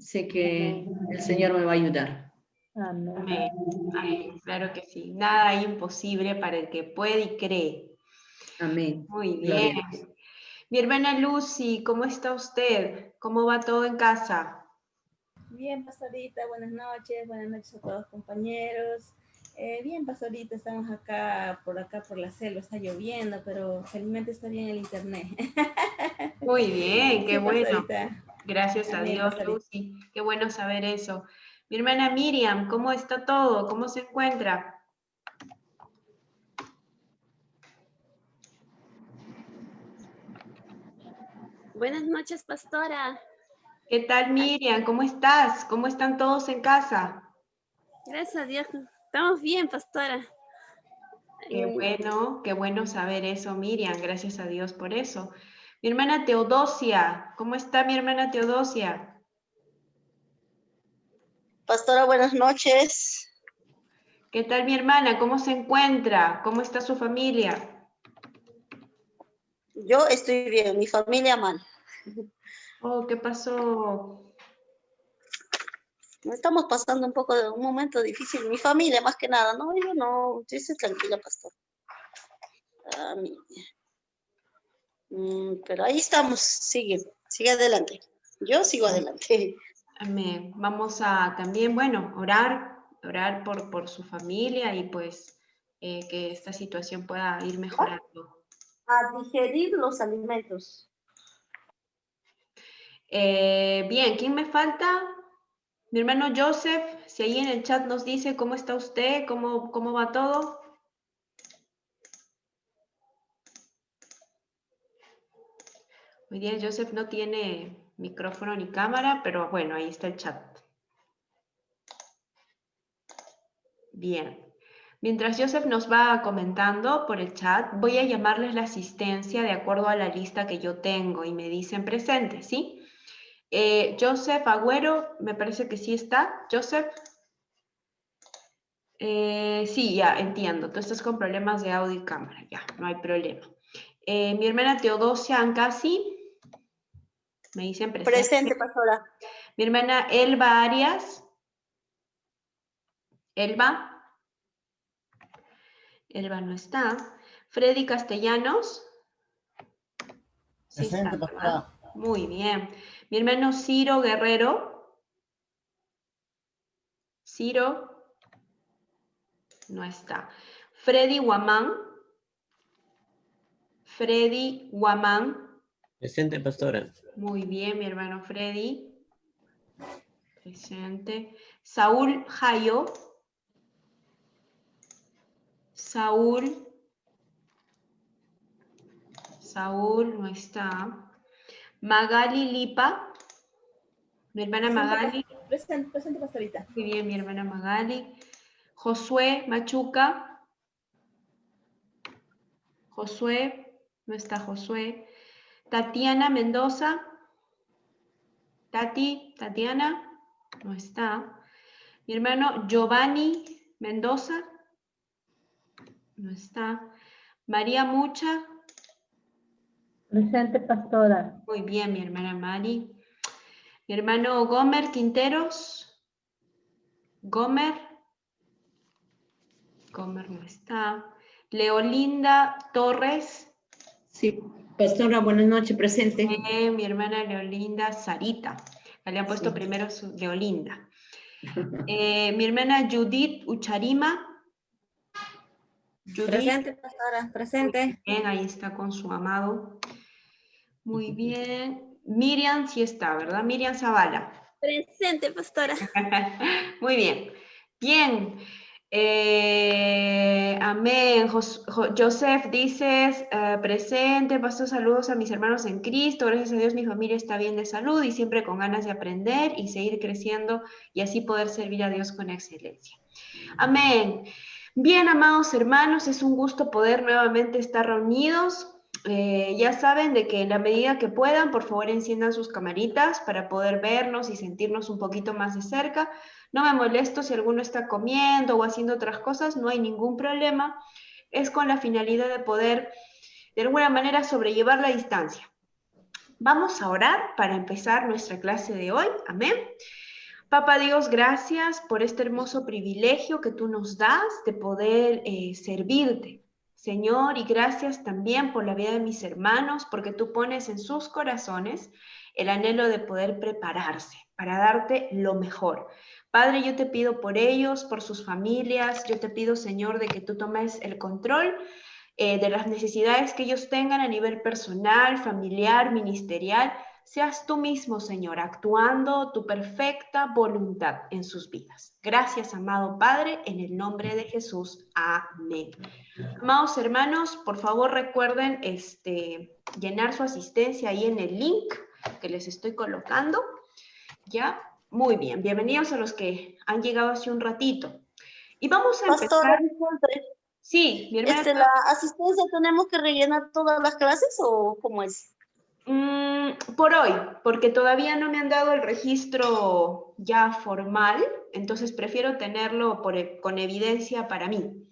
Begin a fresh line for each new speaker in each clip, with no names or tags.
sé que el Señor me va a ayudar.
Amén.
Amén. Amén. Claro que sí. Nada hay imposible para el que puede y cree.
Amén.
Muy
Gloria
bien.
a Dios.
Mi hermana Lucy, ¿cómo está usted? ¿Cómo va todo en casa?
Bien, pastorita, buenas noches a todos compañeros. Bien, pastorita, estamos acá por la selva, está lloviendo, pero felizmente está bien el internet.
Muy bien, qué
Sí,
bueno.
pastorita.
Gracias a
Amén,
Dios,
pastorita.
Lucy. Qué bueno saber eso. Mi hermana Miriam, ¿cómo está todo? ¿Cómo se encuentra?
Buenas noches, pastora.
¿Qué tal, Miriam? ¿Cómo estás? ¿Cómo están todos en casa?
Gracias a Dios. Estamos bien, pastora.
Qué bueno saber eso, Miriam. Gracias a Dios por eso. Mi hermana Teodosia, ¿cómo está mi hermana Teodosia?
Pastora, buenas noches.
¿Qué tal mi hermana? ¿Cómo se encuentra? ¿Cómo está su familia?
Yo estoy bien, mi familia mal.
Oh, ¿qué pasó?
Estamos pasando un poco de un momento difícil. Mi familia, más que nada, ¿no? Yo no, yo estoy tranquila, pastor. Ah, pero ahí estamos, sigue adelante. Yo sigo adelante.
Amén. Vamos a también, bueno, orar por su familia y pues que esta situación pueda ir mejorando.
A digerir los alimentos.
Bien, ¿quién me falta? Mi hermano Joseph, si ahí en el chat nos dice cómo está usted, cómo va todo. Hoy día Joseph no tiene micrófono ni cámara, pero bueno, ahí está el chat. Bien. Mientras Joseph nos va comentando por el chat, voy a llamarles la asistencia de acuerdo a la lista que yo tengo y me dicen presente, ¿sí? Joseph Agüero, me parece que sí está. Joseph. Sí, ya entiendo. Tú estás con problemas de audio y cámara, ya, no hay problema. Mi hermana Teodosia Ancasi, me dicen presente.
Presente, pastora.
Mi hermana Elba Arias. Elba no está. Freddy Castellanos. Sí
Presente,
está,
pastora.
¿verdad? Muy bien. Mi hermano Ciro Guerrero. Ciro no está. Freddy Guamán. Freddy Guamán.
Presente, pastora.
Muy bien, mi hermano Freddy. Presente. Saúl Jayo. Saúl no está. Magali Lipa. Mi hermana Magali.
Presente, pastorita.
Muy bien, mi hermana Magali. Josué Machuca. Josué, no está Josué. Tatiana Mendoza. Tatiana, no está. Mi hermano Giovanni Mendoza. No está. María Mucha.
Presente, pastora.
Muy bien, mi hermana Mari. Mi hermano Gomer Quinteros. Gomer no está. Leolinda Torres.
Sí, pastora, buenas noches, presente.
Mi hermana Leolinda Sarita. Le han puesto
Sí.
primero su Leolinda. Mi hermana Judith Ucharima. Judith.
Presente, pastora, presente.
Bien, ahí está con su amado. Muy bien. Miriam sí está, ¿verdad? Miriam Zavala.
Presente, pastora.
Muy bien. Bien. Amén. Joseph dices, presente, paso saludos a mis hermanos en Cristo. Gracias a Dios mi familia está bien de salud y siempre con ganas de aprender y seguir creciendo y así poder servir a Dios con excelencia. Amén. Bien, amados hermanos, es un gusto poder nuevamente estar reunidos. Ya saben de que en la medida que puedan, por favor enciendan sus camaritas para poder vernos y sentirnos un poquito más de cerca. No me molesto si alguno está comiendo o haciendo otras cosas, no hay ningún problema. Es con la finalidad de poder, de alguna manera, sobrellevar la distancia. Vamos a orar para empezar nuestra clase de hoy. Amén. Papá Dios, gracias por este hermoso privilegio que tú nos das de poder servirte. Señor, y gracias también por la vida de mis hermanos, porque tú pones en sus corazones el anhelo de poder prepararse para darte lo mejor. Padre, yo te pido por ellos, por sus familias, yo te pido, Señor, de que tú tomes el control de las necesidades que ellos tengan a nivel personal, familiar, ministerial. Seas tú mismo, Señor, actuando tu perfecta voluntad en sus vidas. Gracias, amado Padre, en el nombre de Jesús. Amén. Amados hermanos, por favor recuerden llenar su asistencia ahí en el link que les estoy colocando. ¿Ya? Muy bien. Bienvenidos a los que han llegado hace un ratito. Y vamos a
Pastora,
empezar.
disculpe.
Sí, mi hermana.
¿La asistencia tenemos que rellenar todas las clases o cómo es?
Por hoy, porque todavía no me han dado el registro ya formal, entonces prefiero tenerlo con evidencia para mí.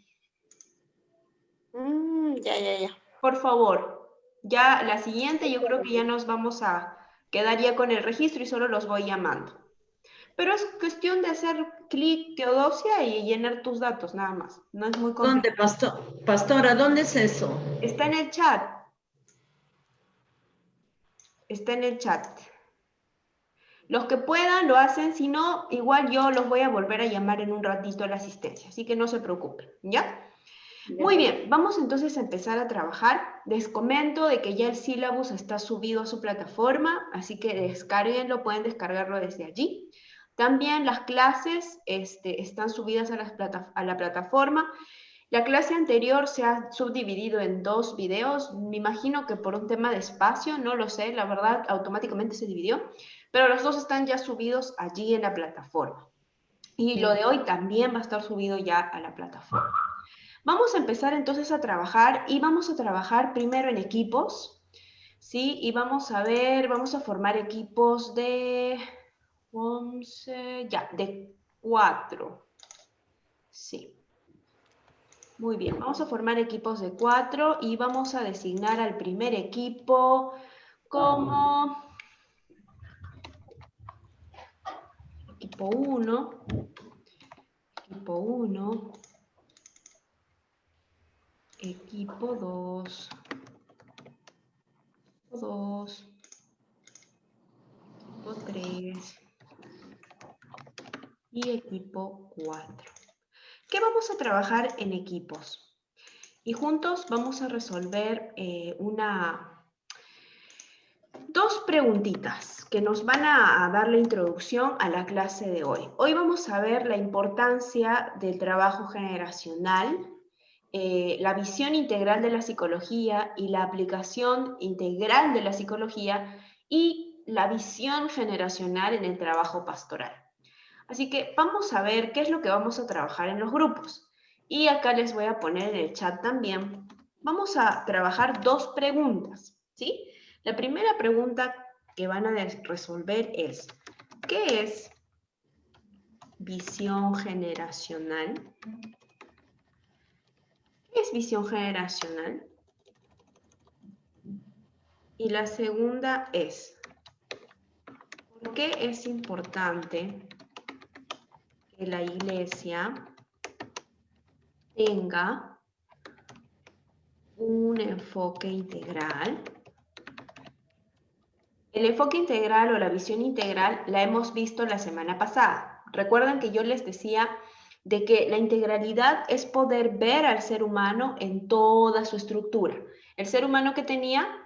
Ya.
Por favor, ya la siguiente yo creo que ya nos vamos a quedar ya con el registro y solo los voy llamando. Pero es cuestión de hacer clic Teodosia y llenar tus datos nada más. No es muy complicado.
¿Dónde, pastora? ¿Dónde es eso?
Está en el chat. Está en el chat. Los que puedan lo hacen, si no, igual yo los voy a volver a llamar en un ratito a la asistencia, así que no se preocupen, ¿ya? Muy bien, vamos entonces a empezar a trabajar. Les comento de que ya el sílabus está subido a su plataforma, así que descárguenlo, pueden descargarlo desde allí. También las clases están subidas a la plataforma. La clase anterior se ha subdividido en 2 videos, me imagino que por un tema de espacio, no lo sé, la verdad, automáticamente se dividió, pero los 2 están ya subidos allí en la plataforma. Y lo de hoy también va a estar subido ya a la plataforma. Vamos a empezar entonces a trabajar y vamos a trabajar primero en equipos, ¿sí? Y vamos a formar equipos de 11, ya, de 4, sí. Muy bien, vamos a formar equipos de 4 y vamos a designar al primer equipo como equipo 1, equipo 2, equipo 3 y equipo 4. ¿Qué vamos a trabajar en equipos? Y juntos vamos a resolver 2 preguntitas que nos van a dar la introducción a la clase de hoy. Hoy vamos a ver la importancia del trabajo generacional, la visión integral de la psicología y la aplicación integral de la psicología y la visión generacional en el trabajo pastoral. Así que vamos a ver qué es lo que vamos a trabajar en los grupos. Y acá les voy a poner en el chat también. Vamos a trabajar 2 preguntas, ¿sí? La primera pregunta que van a resolver es, ¿qué es visión generacional? ¿Qué es visión generacional? Y la segunda es, ¿por qué es importante que la iglesia tenga un enfoque integral? El enfoque integral o la visión integral la hemos visto la semana pasada. Recuerdan que yo les decía de que la integralidad es poder ver al ser humano en toda su estructura. El ser humano que tenía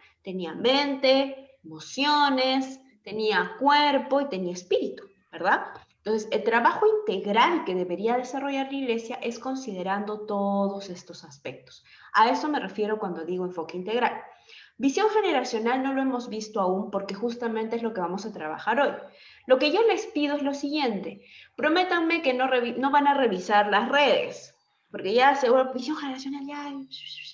mente, emociones, tenía cuerpo y tenía espíritu, ¿verdad? Entonces, el trabajo integral que debería desarrollar la iglesia es considerando todos estos aspectos. A eso me refiero cuando digo enfoque integral. Visión generacional no lo hemos visto aún porque justamente es lo que vamos a trabajar hoy. Lo que yo les pido es lo siguiente. Prométanme que no van a revisar las redes, porque ya seguro visión generacional ya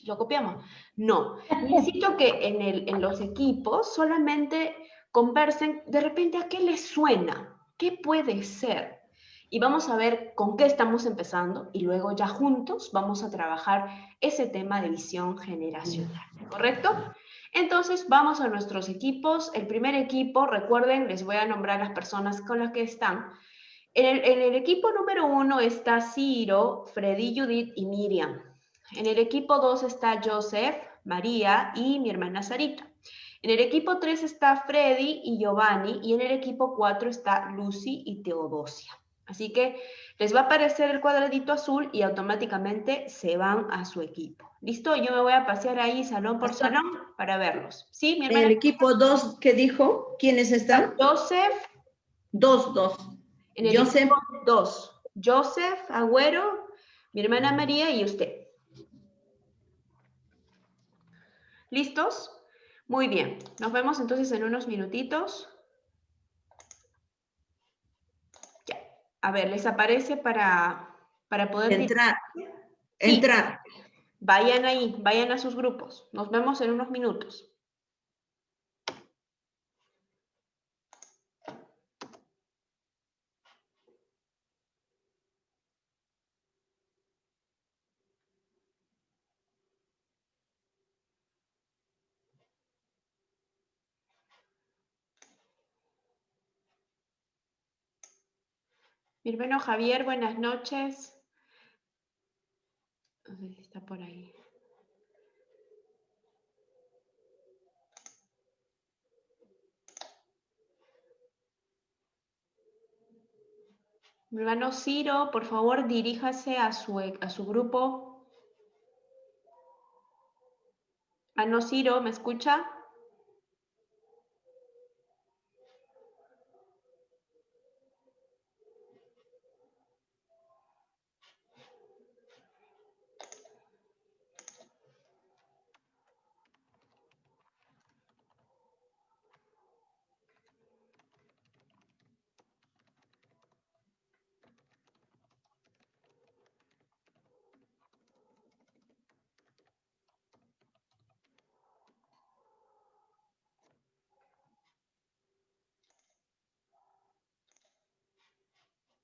lo copiamos. No, necesito que en los equipos solamente conversen de repente a qué les suena, qué puede ser. Y vamos a ver con qué estamos empezando y luego ya juntos vamos a trabajar ese tema de visión generacional, ¿correcto? Entonces, vamos a nuestros equipos. El primer equipo, recuerden, les voy a nombrar las personas con las que están. En el equipo número 1 está Ciro, Freddy, Judith y Miriam. En el equipo 2 está Joseph, María y mi hermana Sarita. En el equipo 3 está Freddy y Giovanni. Y en el equipo 4 está Lucy y Teodosia. Así que les va a aparecer el cuadradito azul y automáticamente se van a su equipo. ¿Listo? Yo me voy a pasear ahí salón por salón para verlos. ¿Sí, mi
En
hermana?
el equipo 2, ¿qué dijo? ¿Quiénes están?
Joseph.
Dos.
En el
Joseph.
equipo 2. Joseph, Agüero, mi hermana María y usted. ¿Listos? Muy bien. Nos vemos entonces en unos minutitos. Ya. A ver, les aparece para poder...
Entrar.
Sí.
Entrar.
Vayan ahí, vayan a sus grupos. Nos vemos en unos minutos. Mi hermano Javier, buenas noches. No sé si está por ahí. Mi hermano Ciro, por favor, diríjase a su grupo. Ah, no, Ciro, ¿me escucha?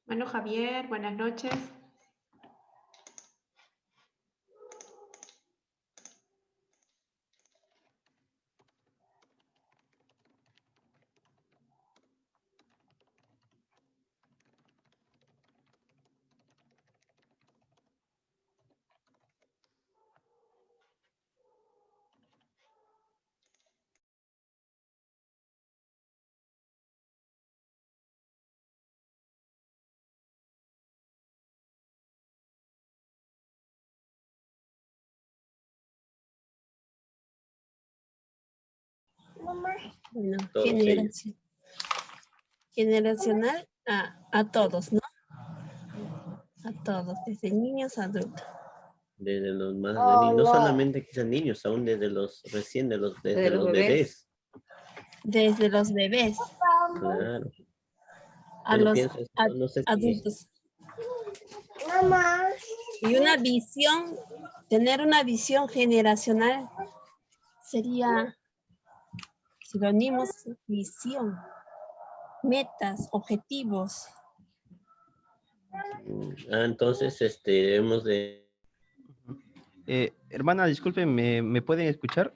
Hermano Javier, buenas noches.
Bueno,
Todos
generacional a todos, ¿no? A todos, desde niños a adultos.
Desde los más de niños, no solamente quizás niños, aún desde los recién, desde los bebés.
Desde los bebés
Claro.
a
Bueno,
los
pienso esto, no sé si...
adultos. Y una visión, tener una visión generacional sería, si lo unimos, visión, metas, objetivos.
Entonces, debemos de...
Hermana, disculpe, ¿me pueden escuchar?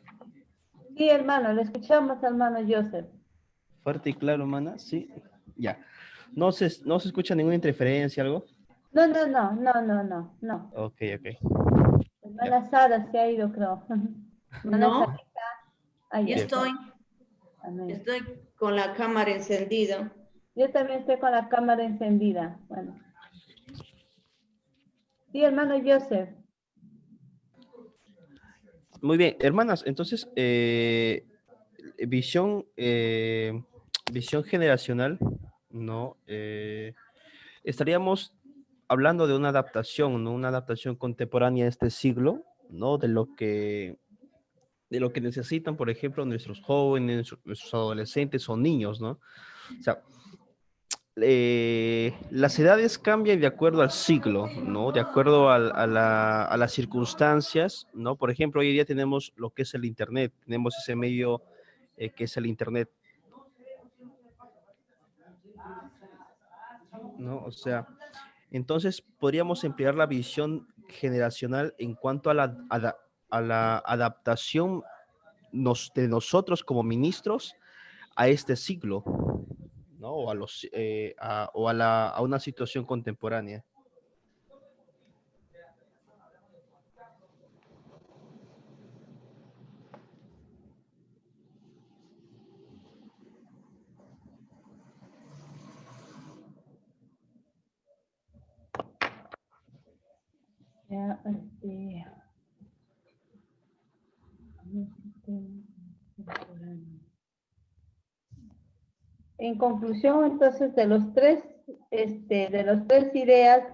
Sí, hermano, le escuchamos, hermano Joseph.
Fuerte y claro, hermana, sí. Ya. ¿No se escucha ninguna interferencia, algo?
No.
Ok.
Hermana Sara se ha ido, creo. Hermana
No,
Sarita.
yo estoy
Amén.
con la cámara encendida.
Yo también estoy con la cámara encendida. Bueno. Sí, hermano Joseph.
Muy bien, hermanas, entonces, visión generacional, ¿no? Estaríamos hablando de una adaptación, ¿no? Una adaptación contemporánea de este siglo, ¿no? De lo que necesitan, por ejemplo, nuestros jóvenes, nuestros adolescentes o niños, ¿no? O sea, las edades cambian de acuerdo al siglo, ¿no? De acuerdo a las circunstancias, ¿no? Por ejemplo, hoy día tenemos lo que es el Internet, tenemos ese medio que es el Internet, ¿no? O sea, entonces podríamos emplear la visión generacional en cuanto a la adaptación de nosotros como ministros a este siglo, ¿no? O a una situación contemporánea.
Ya, en conclusión, entonces, de los tres ideas,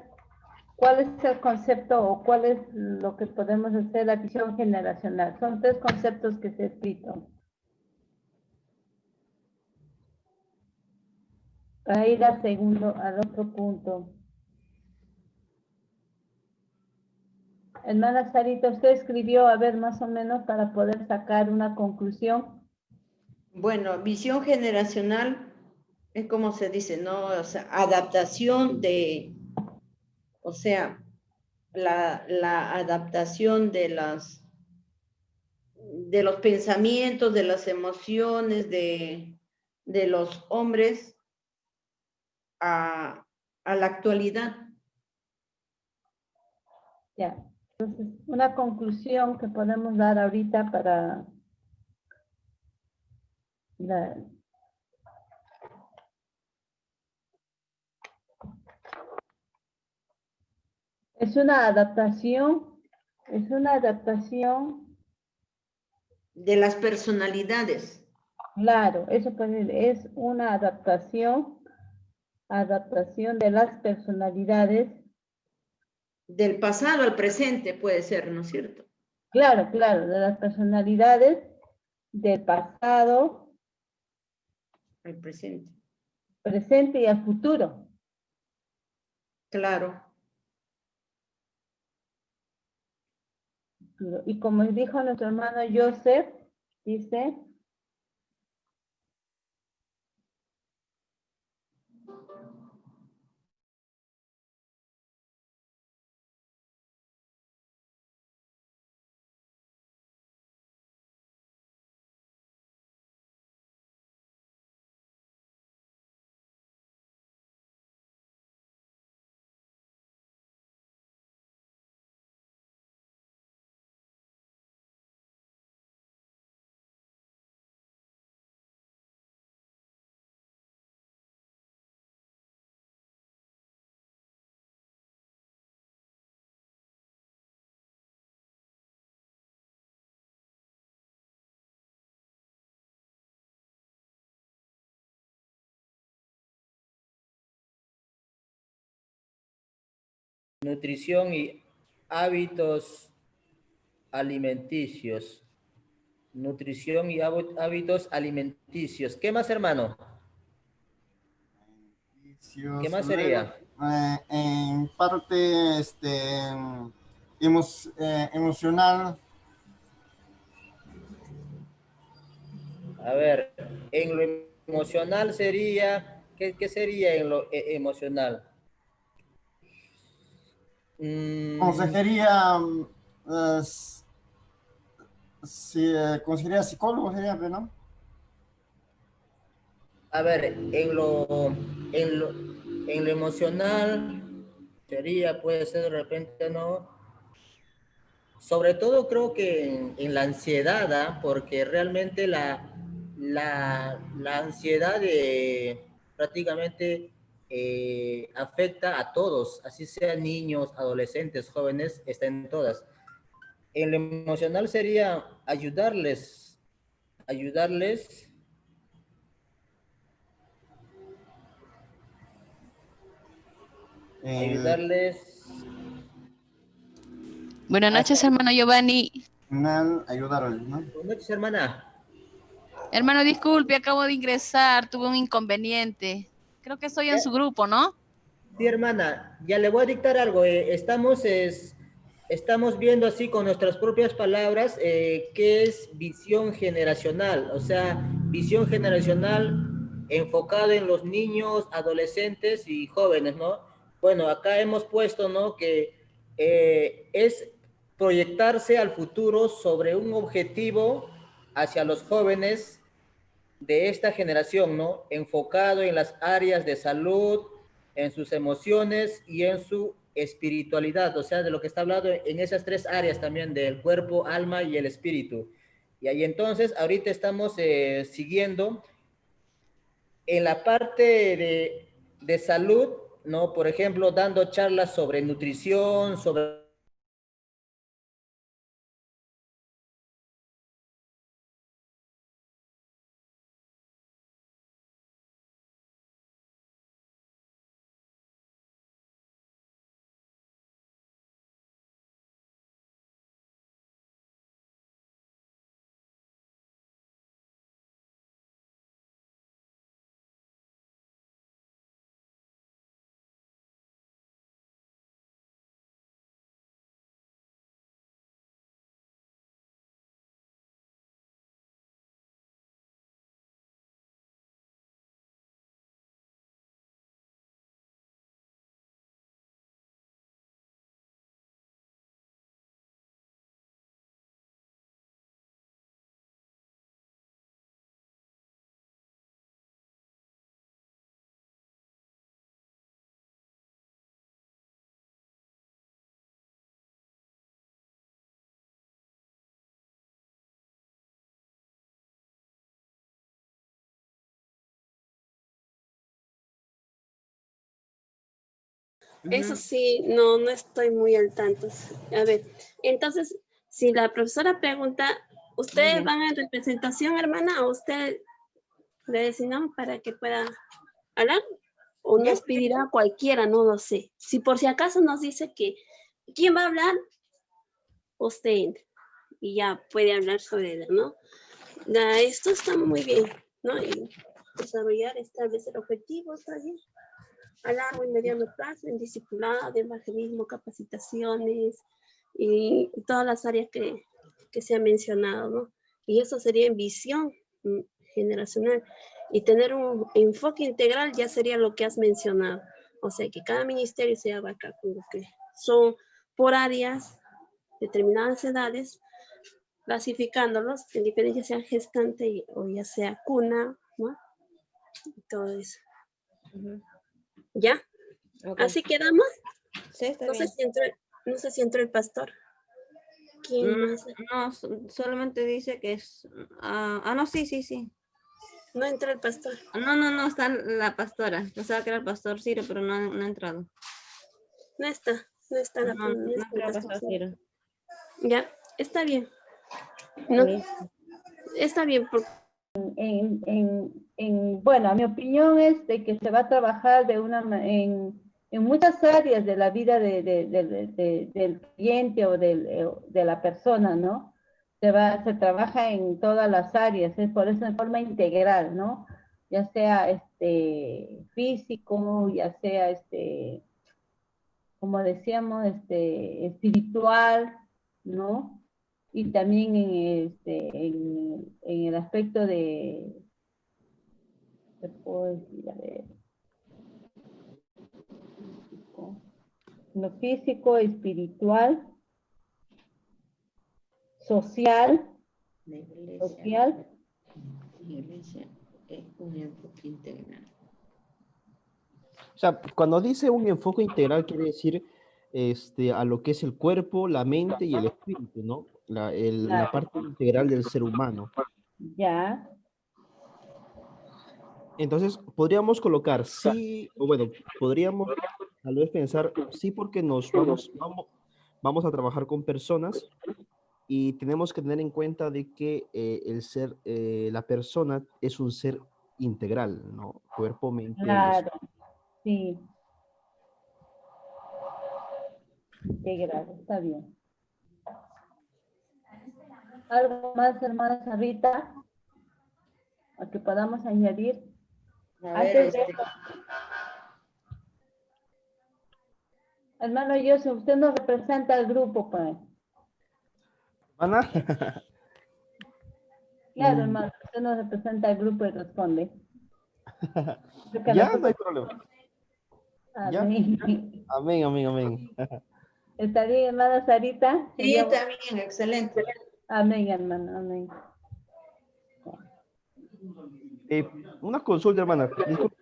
¿cuál es el concepto o cuál es lo que podemos hacer la visión generacional? Son tres conceptos que se han escrito. Para ir al otro punto. Hermana Sarita, usted escribió, a ver, más o menos, para poder sacar una conclusión.
Bueno, visión generacional es como se dice, ¿no? O sea, adaptación o sea, la adaptación de los pensamientos, de las emociones de los hombres a la actualidad.
Ya, entonces, una conclusión que podemos dar ahorita para es una adaptación
de las personalidades.
Claro, es una adaptación de las personalidades.
Del pasado al presente puede ser, ¿no es cierto?
Claro, de las personalidades del pasado
al presente
y al futuro.
Claro.
Y como dijo nuestro hermano Joseph, dice,
Nutrición y hábitos alimenticios. Nutrición y hábitos alimenticios. ¿Qué más, hermano? ¿Qué más sería?
En parte emocional.
A ver, en lo emocional sería, ¿qué sería en lo emocional?
Consejería, consejería psicólogo sería, ¿no?
A ver, en lo emocional sería, puede ser de repente, ¿no? Sobre todo creo que en la ansiedad, ¿ah? Porque realmente la ansiedad prácticamente afecta a todos, así sean niños, adolescentes, jóvenes, está en todas. En lo emocional sería ayudarles
Buenas noches, hermano Giovanni.
Ayudarles, ¿no?
Buenas noches, hermana.
Hermano, disculpe, acabo de ingresar, tuve un inconveniente. Creo que estoy en su grupo, ¿no?
Sí, hermana, ya le voy a dictar algo. Estamos viendo así con nuestras propias palabras qué es visión generacional. O sea, visión generacional enfocada en los niños, adolescentes y jóvenes, ¿no? Bueno, acá hemos puesto, ¿no? Que es proyectarse al futuro sobre un objetivo hacia los jóvenes de esta generación, ¿no? Enfocado en las áreas de salud, en sus emociones y en su espiritualidad, o sea, de lo que está hablando en esas tres áreas también, del cuerpo, alma y el espíritu. Y ahí entonces, ahorita estamos siguiendo en la parte de salud, ¿no? Por ejemplo, dando charlas sobre nutrición, sobre
Eso sí, no, no estoy muy al tanto. A ver, entonces, si la profesora pregunta, ¿ustedes van en representación, hermana, o usted le designamos para que pueda hablar? ¿O nos pedirá cualquiera? No lo sé. Si por si acaso nos dice que, ¿quién va a hablar? Usted. Y ya puede hablar sobre él, ¿no? Esto está muy bien, ¿no? Y desarrollar, establecer objetivos, ¿está bien? A largo y mediano plazo, en discipulado, de evangelismo, capacitaciones y todas las áreas que se han mencionado, ¿no? Y eso sería en visión generacional. Y tener un enfoque integral ya sería lo que has mencionado. O sea, que cada ministerio se abarca con lo que son por áreas, determinadas edades, clasificándolos, en diferencia sea gestante o ya sea cuna, ¿no? Y todo eso. ¿Ya?
Okay.
¿Así quedamos?
Sí, está
no
bien.
No sé si entró el pastor. ¿Quién más?
No, solamente dice que es... no, sí.
No entró el pastor.
No, está la pastora. Pensaba que era el pastor Ciro, pero no ha entrado.
No está la
No entró el pastor Ciro.
Ya, está bien. No, está bien.
Bueno, mi opinión es de que se va a trabajar en muchas áreas de la vida del cliente o de la persona, ¿no? Se trabaja en todas las áreas, es por eso en forma integral, ¿no? Ya sea físico, ya sea como decíamos, espiritual, ¿no? Y también en el aspecto ¿qué puedo decir? A ver, lo físico, espiritual, social.
La iglesia.
Social.
La iglesia es un enfoque integral.
O sea, cuando dice un enfoque integral quiere decir a lo que es el cuerpo, la mente y el espíritu, ¿no? La parte integral del ser humano.
Ya.
Entonces, podríamos colocar sí, o bueno, podríamos tal vez pensar sí porque vamos a trabajar con personas y tenemos que tener en cuenta de que la persona es un ser integral, ¿no? Cuerpo, mente y
Claro, sí. Integral, está bien. ¿Algo más, hermana Sarita? ¿A que podamos añadir? Antes de eso, hermano José, usted nos representa al grupo, pues.
¿Ana?
Claro, hermano, usted nos representa al grupo y responde.
Ya, no hay problema.
Amén.
Ya. Amén.
¿Está bien, hermana Sarita?
Sí, está bien, excelente.
Amén, hermano, amén.
Una consulta, hermana. Disculpe,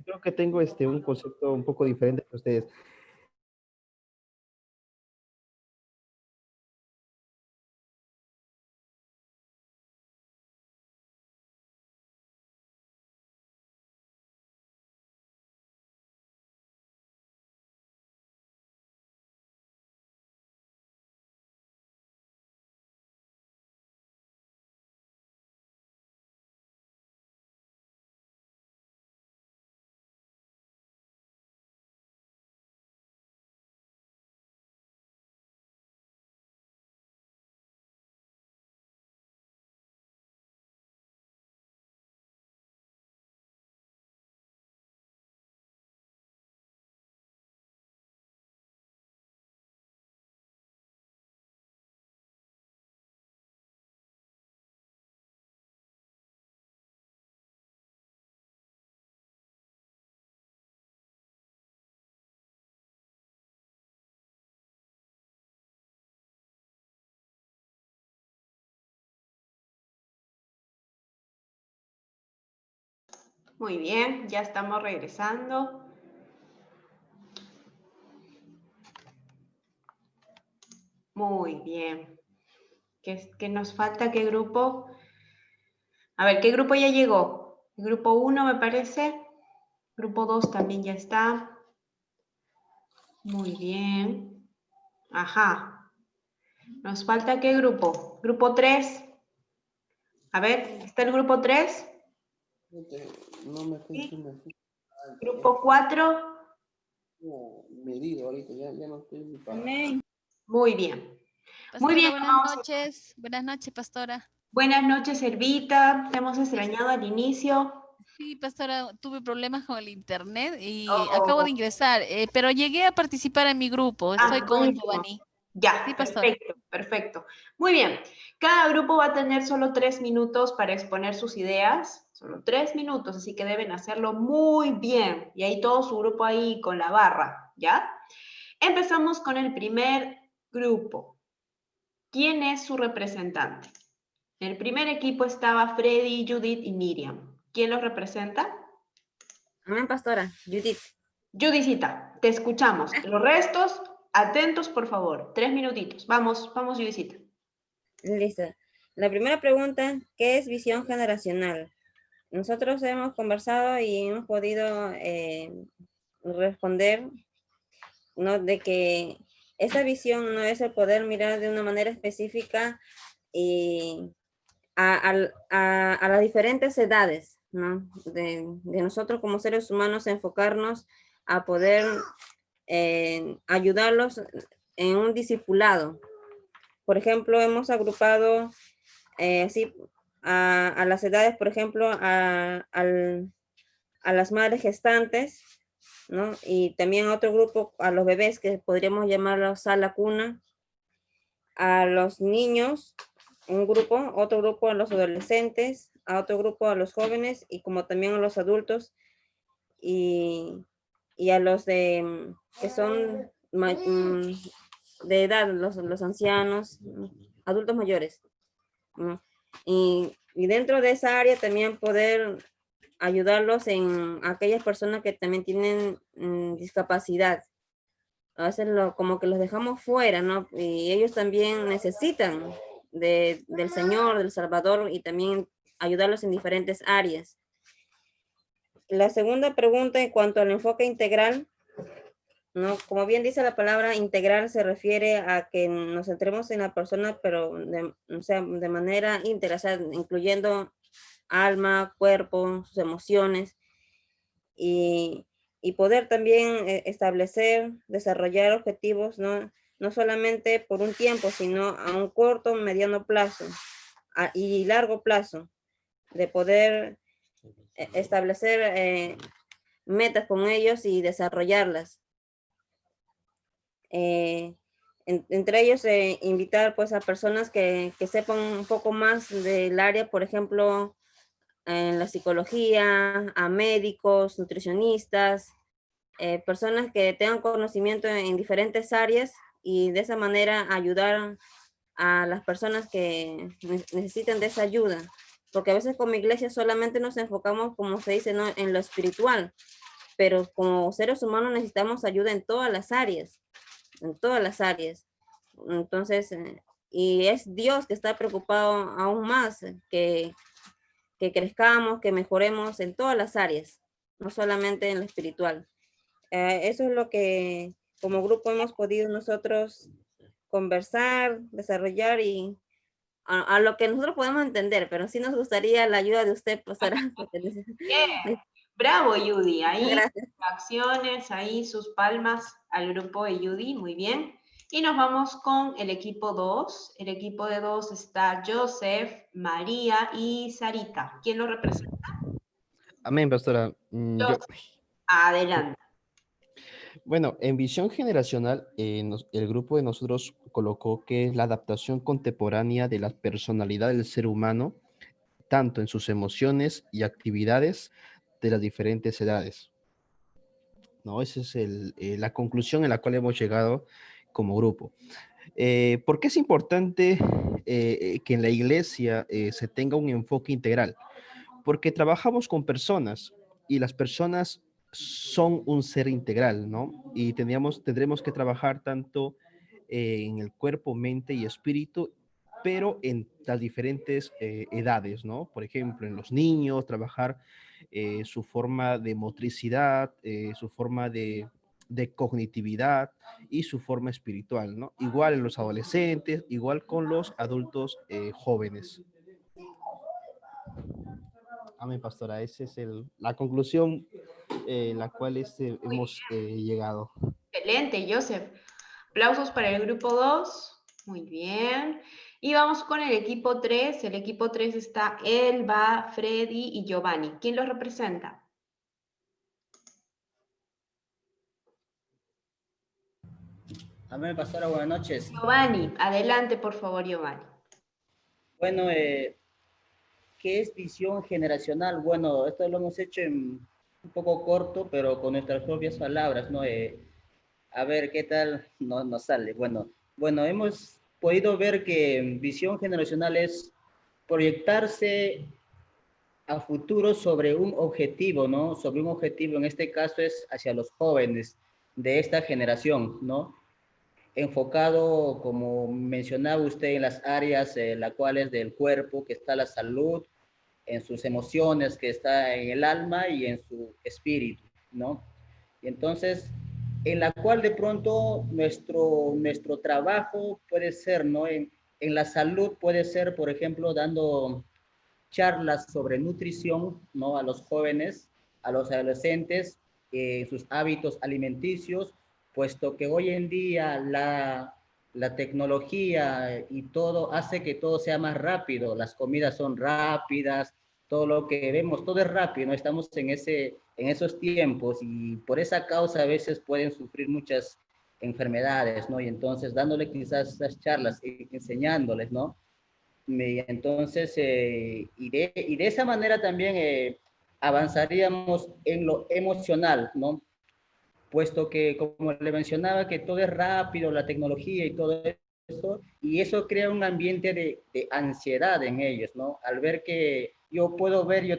creo que tengo un concepto un poco diferente que ustedes.
Muy bien, ya estamos regresando. Muy bien. ¿Qué nos falta? ¿Qué grupo? A ver, ¿qué grupo ya llegó? Grupo 1 me parece. Grupo 2 también ya está. Muy bien. Ajá. ¿Nos falta qué grupo? Grupo 3. A ver, ¿está el grupo 3?
No me
¿Sí? Grupo 4.
Medido ahorita, ya no estoy para...
Amén.
Muy bien.
Pastora,
Muy bien,
buenas
vamos.
noches. Buenas noches, pastora.
Buenas noches, Servita. Te hemos extrañado al inicio.
Sí, pastora, tuve problemas con el internet y acabo
Oh.
de ingresar, pero llegué a participar en mi grupo. Estoy con
Buenísimo.
Giovanni.
Ya,
Sí, pastora.
perfecto, perfecto. Muy bien. Cada grupo va a tener solo 3 minutos para exponer sus ideas. Solo 3 minutos, así que deben hacerlo muy bien. Y ahí todo su grupo ahí con la barra, ¿ya? Empezamos con el primer grupo. ¿Quién es su representante? En el primer equipo estaba Freddy, Judith y Miriam. ¿Quién los representa?
Amén, pastora. Judith.
Judicita, te escuchamos. Los restos, atentos, por favor. 3 minutitos. Vamos, Judicita.
Listo. La primera pregunta, ¿qué es visión generacional? Nosotros hemos conversado y hemos podido responder, ¿no? De que esa visión no es el poder mirar de una manera específica y a las diferentes edades, ¿no? De nosotros como seres humanos enfocarnos a poder ayudarlos en un discipulado. Por ejemplo, hemos agrupado así a las edades, por ejemplo, a las madres gestantes, ¿no? Y también otro grupo a los bebés que podríamos llamarlos sala cuna, a los niños, un grupo, otro grupo a los adolescentes, a otro grupo a los jóvenes y como también a los adultos y a los que son de edad, los ancianos, adultos mayores. Y dentro de esa área también poder ayudarlos en aquellas personas que también tienen discapacidad. A veces como que los dejamos fuera, ¿no? Y ellos también necesitan del Señor, del Salvador, y también ayudarlos en diferentes áreas. La segunda pregunta en cuanto al enfoque integral, ¿no? Como bien dice la palabra integral, se refiere a que nos centremos en la persona, pero de manera íntegra, o sea, incluyendo alma, cuerpo, sus emociones, y poder también establecer, desarrollar objetivos, ¿no? No solamente por un tiempo, sino a un corto, mediano plazo y largo plazo, de poder establecer metas con ellos y desarrollarlas. Entre ellos invitar pues a personas que sepan un poco más del área, por ejemplo, en la psicología, a médicos, nutricionistas, personas que tengan conocimiento en diferentes áreas y de esa manera ayudar a las personas que necesitan de esa ayuda porque a veces como iglesia solamente nos enfocamos, como se dice, ¿no? En lo espiritual, pero como seres humanos necesitamos ayuda en todas las áreas, en todas las áreas. Entonces, y es Dios que está preocupado aún más, que crezcamos, que mejoremos en todas las áreas, no solamente en lo espiritual. Eso es lo que como grupo hemos podido nosotros conversar, desarrollar y a lo que nosotros podemos entender, pero sí nos gustaría la ayuda de usted, pastora.
Bien. Bravo, Judy. Ahí,
Gracias.
acciones, ahí sus palmas al grupo de Judy, muy bien. Y nos vamos con el equipo 2. El equipo de 2 está Joseph, María y Sarita. ¿Quién lo representa?
Amén, pastora.
Adelante.
Bueno, en visión generacional, el grupo de nosotros colocó que es la adaptación contemporánea de la personalidad del ser humano, tanto en sus emociones y actividades de las diferentes edades. ¿No? Esa es la conclusión en la cual hemos llegado como grupo. ¿Por qué es importante que en la iglesia se tenga un enfoque integral? Porque trabajamos con personas y las personas son un ser integral, ¿no? Y tendremos que trabajar tanto en el cuerpo, mente y espíritu, pero en las diferentes edades, ¿no? Por ejemplo, en los niños, trabajar su forma de motricidad, su forma de cognitividad y su forma espiritual, ¿no? Igual en los adolescentes, igual con los adultos jóvenes. Amén, pastora. Esa es la conclusión en la cual hemos llegado.
Excelente, Joseph. Aplausos para el grupo 2. Muy bien. Y vamos con el equipo 3. El equipo 3 está Elba, Freddy y Giovanni. ¿Quién los representa?
Amén, pastora, buenas noches.
Giovanni, adelante, por favor, Giovanni.
Bueno, ¿qué es visión generacional? Bueno, esto lo hemos hecho en un poco corto, pero con nuestras propias palabras, ¿no? A ver qué tal nos sale. Bueno, hemos podido ver que visión generacional es proyectarse a futuro sobre un objetivo, ¿no? Sobre un objetivo, en este caso es hacia los jóvenes de esta generación, ¿no? Enfocado, como mencionaba usted, en las áreas, la cual es del cuerpo, que está la salud, en sus emociones, que está en el alma y en su espíritu, ¿no? Y entonces, en la cual de pronto nuestro trabajo puede ser, ¿no? En la salud puede ser, por ejemplo, dando charlas sobre nutrición, ¿no? A los jóvenes, a los adolescentes, sus hábitos alimenticios, puesto que hoy en día la tecnología y todo hace que todo sea más rápido, las comidas son rápidas, todo lo que vemos, todo es rápido, ¿no? Estamos en esos tiempos y por esa causa a veces pueden sufrir muchas enfermedades, ¿no? Y entonces dándole quizás esas charlas, enseñándoles, ¿no? Entonces, y de esa manera también avanzaríamos en lo emocional, ¿no? Puesto que, como le mencionaba, que todo es rápido, la tecnología y todo eso, y eso crea un ambiente de ansiedad en ellos, ¿no? Al ver que yo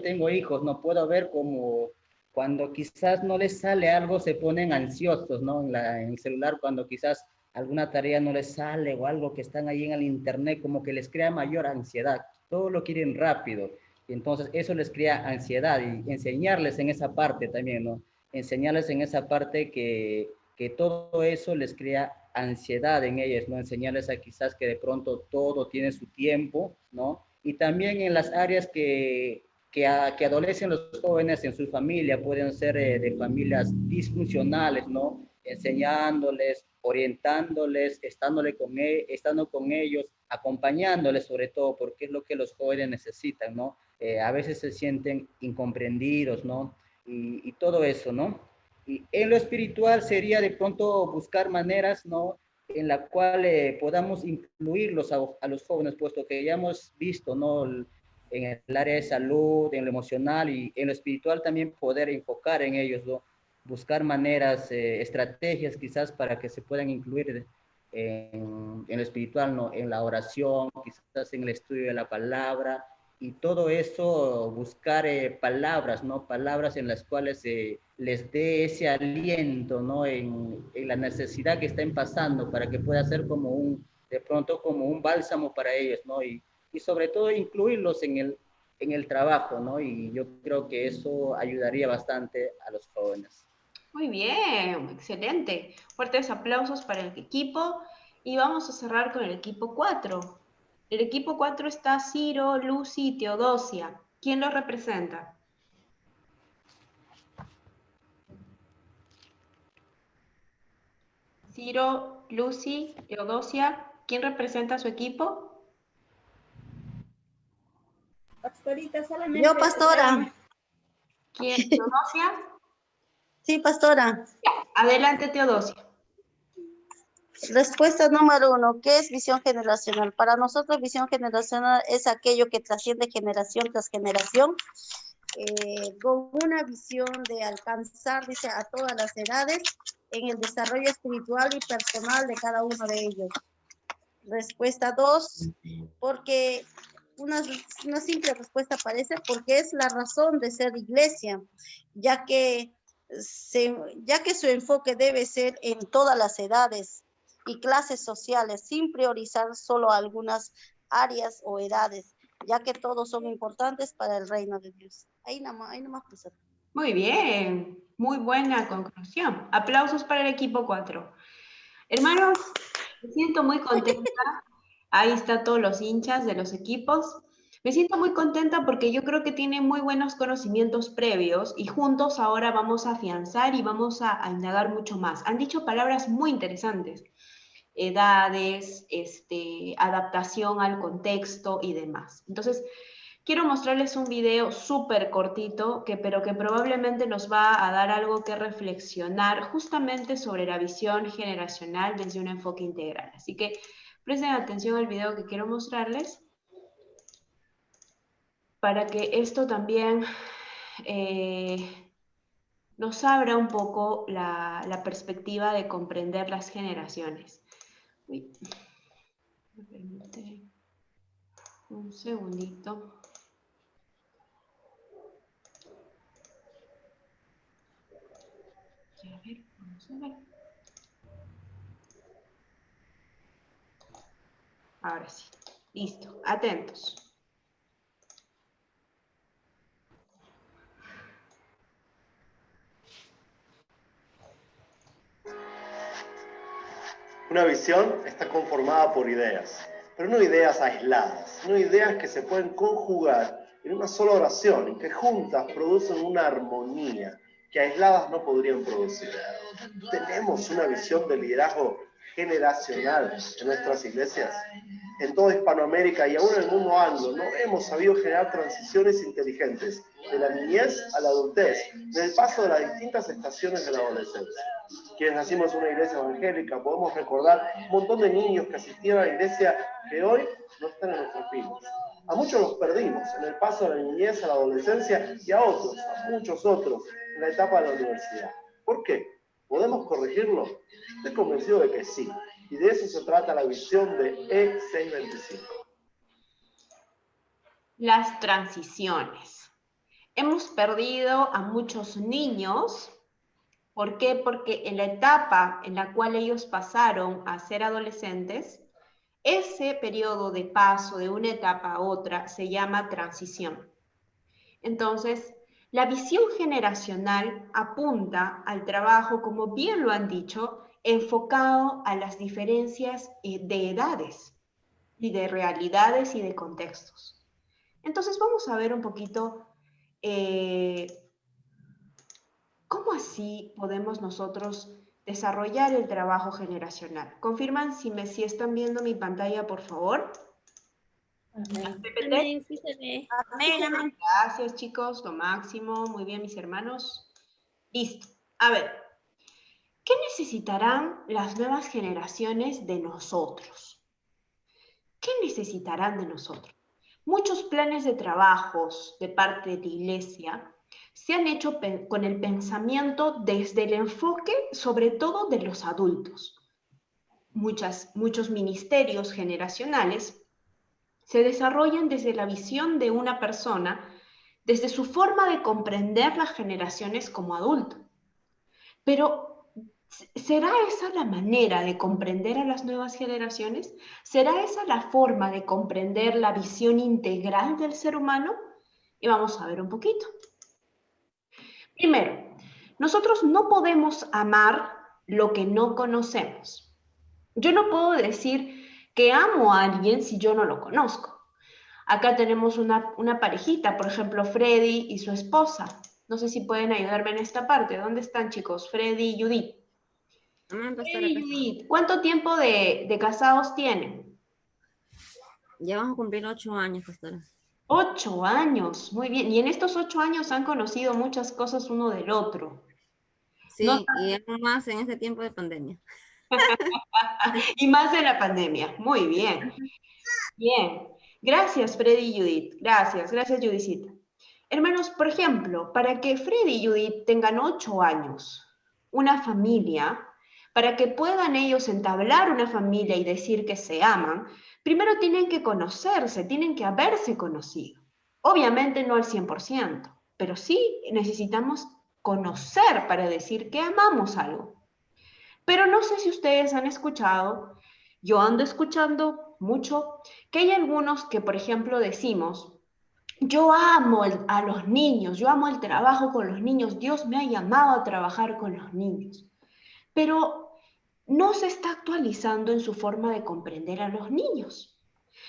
tengo hijos, no puedo ver como cuando quizás no les sale algo, se ponen ansiosos, ¿no? En el celular, cuando quizás alguna tarea no les sale o algo que están ahí en el internet, como que les crea mayor ansiedad. Todo lo quieren rápido. Y entonces eso les crea ansiedad y enseñarles en esa parte también, ¿no? Enseñarles en esa parte que todo eso les crea ansiedad en ellos, ¿no? Enseñarles a quizás que de pronto todo tiene su tiempo, ¿no? Y también en las áreas que adolecen los jóvenes en su familia, pueden ser de familias disfuncionales, ¿no? Enseñándoles, orientándoles, estando con ellos, acompañándoles sobre todo, porque es lo que los jóvenes necesitan, ¿no? A veces se sienten incomprendidos, ¿no? Y todo eso, ¿no? Y en lo espiritual sería de pronto buscar maneras, ¿no? En la cual podamos incluirlos a los jóvenes, puesto que ya hemos visto, ¿no? En el área de salud, en lo emocional y en lo espiritual también poder enfocar en ellos, ¿no? Buscar maneras, estrategias quizás para que se puedan incluir en lo espiritual, ¿no? En la oración, quizás en el estudio de la palabra todo eso buscar palabras, ¿no? Palabras en las cuales les dé ese aliento, ¿no? En la necesidad que estén pasando para que pueda ser como de pronto como un bálsamo para ellos, ¿no? Y sobre todo incluirlos en el trabajo, ¿no? Y yo creo que eso ayudaría bastante a los jóvenes.
Muy bien, excelente. Fuertes aplausos para el equipo. Y vamos a cerrar con el equipo 4. El equipo 4 está Ciro, Lucy y Teodosia. ¿Quién los representa? Ciro, Lucy, Teodosia. ¿Quién representa a su equipo?
Pastorita, solamente.
Yo, pastora.
¿Quién? ¿Teodosia?
Sí, pastora.
Adelante, Teodosia.
Respuesta número 1. ¿Qué es visión generacional? Para nosotros, visión generacional es aquello que trasciende generación tras generación, con una visión de alcanzar, dice, a todas las edades en el desarrollo espiritual y personal de cada uno de ellos. Respuesta 2. Porque una simple respuesta parece porque es la razón de ser iglesia, ya que su enfoque debe ser en todas las edades y clases sociales, sin priorizar solo algunas áreas o edades, ya que todos son importantes para el reino de Dios. Ahí nomás, profesor.
Muy bien, muy buena conclusión. Aplausos para el equipo 4. Hermanos, me siento muy contenta. Ahí están todos los hinchas de los equipos. Me siento muy contenta porque yo creo que tienen muy buenos conocimientos previos y juntos ahora vamos a afianzar y vamos a indagar mucho más. Han dicho palabras muy interesantes. Edades, adaptación al contexto y demás. Entonces, quiero mostrarles un video súper cortito, pero que probablemente nos va a dar algo que reflexionar justamente sobre la visión generacional desde un enfoque integral. Así que presten atención al video que quiero mostrarles para que esto también nos abra un poco la perspectiva de comprender las generaciones. Uy, me permite un segundito. A ver, vamos a ver. Ahora sí, listo, atentos.
Una visión está conformada por ideas, pero no ideas aisladas, no ideas que se pueden conjugar en una sola oración y que juntas producen una armonía que aisladas no podrían producir. Tenemos una visión de liderazgo generacional en nuestras iglesias. En toda Hispanoamérica y aún en el mundo anglo no hemos sabido generar transiciones inteligentes de la niñez a la adultez, del paso de las distintas estaciones de la adolescencia. Quienes nacimos en una iglesia evangélica podemos recordar un montón de niños que asistían a la iglesia que hoy no están en nuestras vidas. A muchos los perdimos en el paso de la niñez a la adolescencia y a otros, a muchos otros, en la etapa de la universidad. ¿Por qué? ¿Podemos corregirlo? Estoy convencido de que sí. Y de eso se trata la visión de E625.
Las transiciones. Hemos perdido a muchos niños. ¿Por qué? Porque en la etapa en la cual ellos pasaron a ser adolescentes, ese periodo de paso de una etapa a otra se llama transición. Entonces, la visión generacional apunta al trabajo, como bien lo han dicho, enfocado a las diferencias de edades y de realidades y de contextos. Entonces, vamos a ver un poquito ¿cómo así podemos nosotros desarrollar el trabajo generacional? ¿Confirman si están viendo mi pantalla, por favor?
Amén, sí se ve.
Amén.
Gracias, chicos, lo máximo. Muy bien, mis hermanos. Listo. A ver, ¿qué necesitarán las nuevas generaciones de nosotros? ¿Qué necesitarán de nosotros? Muchos planes de trabajos de parte de la iglesia se han hecho con el pensamiento desde el enfoque, sobre todo de los adultos. Muchos ministerios generacionales se desarrollan desde la visión de una persona, desde su forma de comprender las generaciones como adulto. Pero, ¿será esa la manera de comprender a las nuevas generaciones? ¿Será esa la forma de comprender la visión integral del ser humano? Y vamos a ver un poquito. Primero, nosotros no podemos amar lo que no conocemos. Yo no puedo decir que amo a alguien si yo no lo conozco. Acá tenemos una parejita, por ejemplo, Freddy y su esposa. No sé si pueden ayudarme en esta parte. ¿Dónde están, chicos? Freddy y Judith. Freddy y Judith, ¿cuánto tiempo de casados tienen?
Ya vamos a cumplir 8 años, pastora.
8 años, muy bien. Y en estos 8 años han conocido muchas cosas uno del otro.
Sí,
No-
y aún más en este tiempo de pandemia.
Y más de la pandemia. Muy bien. Bien. Gracias, Freddy y Judith. Gracias Judicita. Hermanos, por ejemplo, para que Freddy y Judith tengan 8 años, una familia, para que puedan ellos entablar una familia y decir que se aman, primero tienen que conocerse, tienen que haberse conocido. Obviamente no al 100%, pero sí necesitamos conocer para decir que amamos algo. Pero no sé si ustedes han escuchado, yo ando escuchando mucho, que hay algunos que, por ejemplo, decimos, yo amo a los niños, yo amo el trabajo con los niños, Dios me ha llamado a trabajar con los niños. Pero no se está actualizando en su forma de comprender a los niños.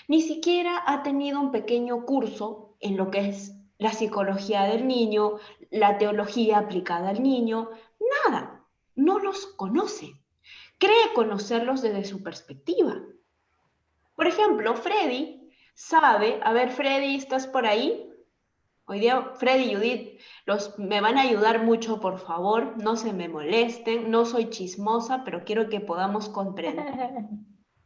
Ni siquiera ha tenido un pequeño curso en lo que es la psicología del niño, la teología aplicada al niño, nada, no los conoce. Cree conocerlos desde su perspectiva. Por ejemplo, Freddy sabe, a ver, Freddy, ¿estás por ahí? Hoy día, Freddy y Judith, me van a ayudar mucho, por favor, no se me molesten, no soy chismosa, pero quiero que podamos comprender.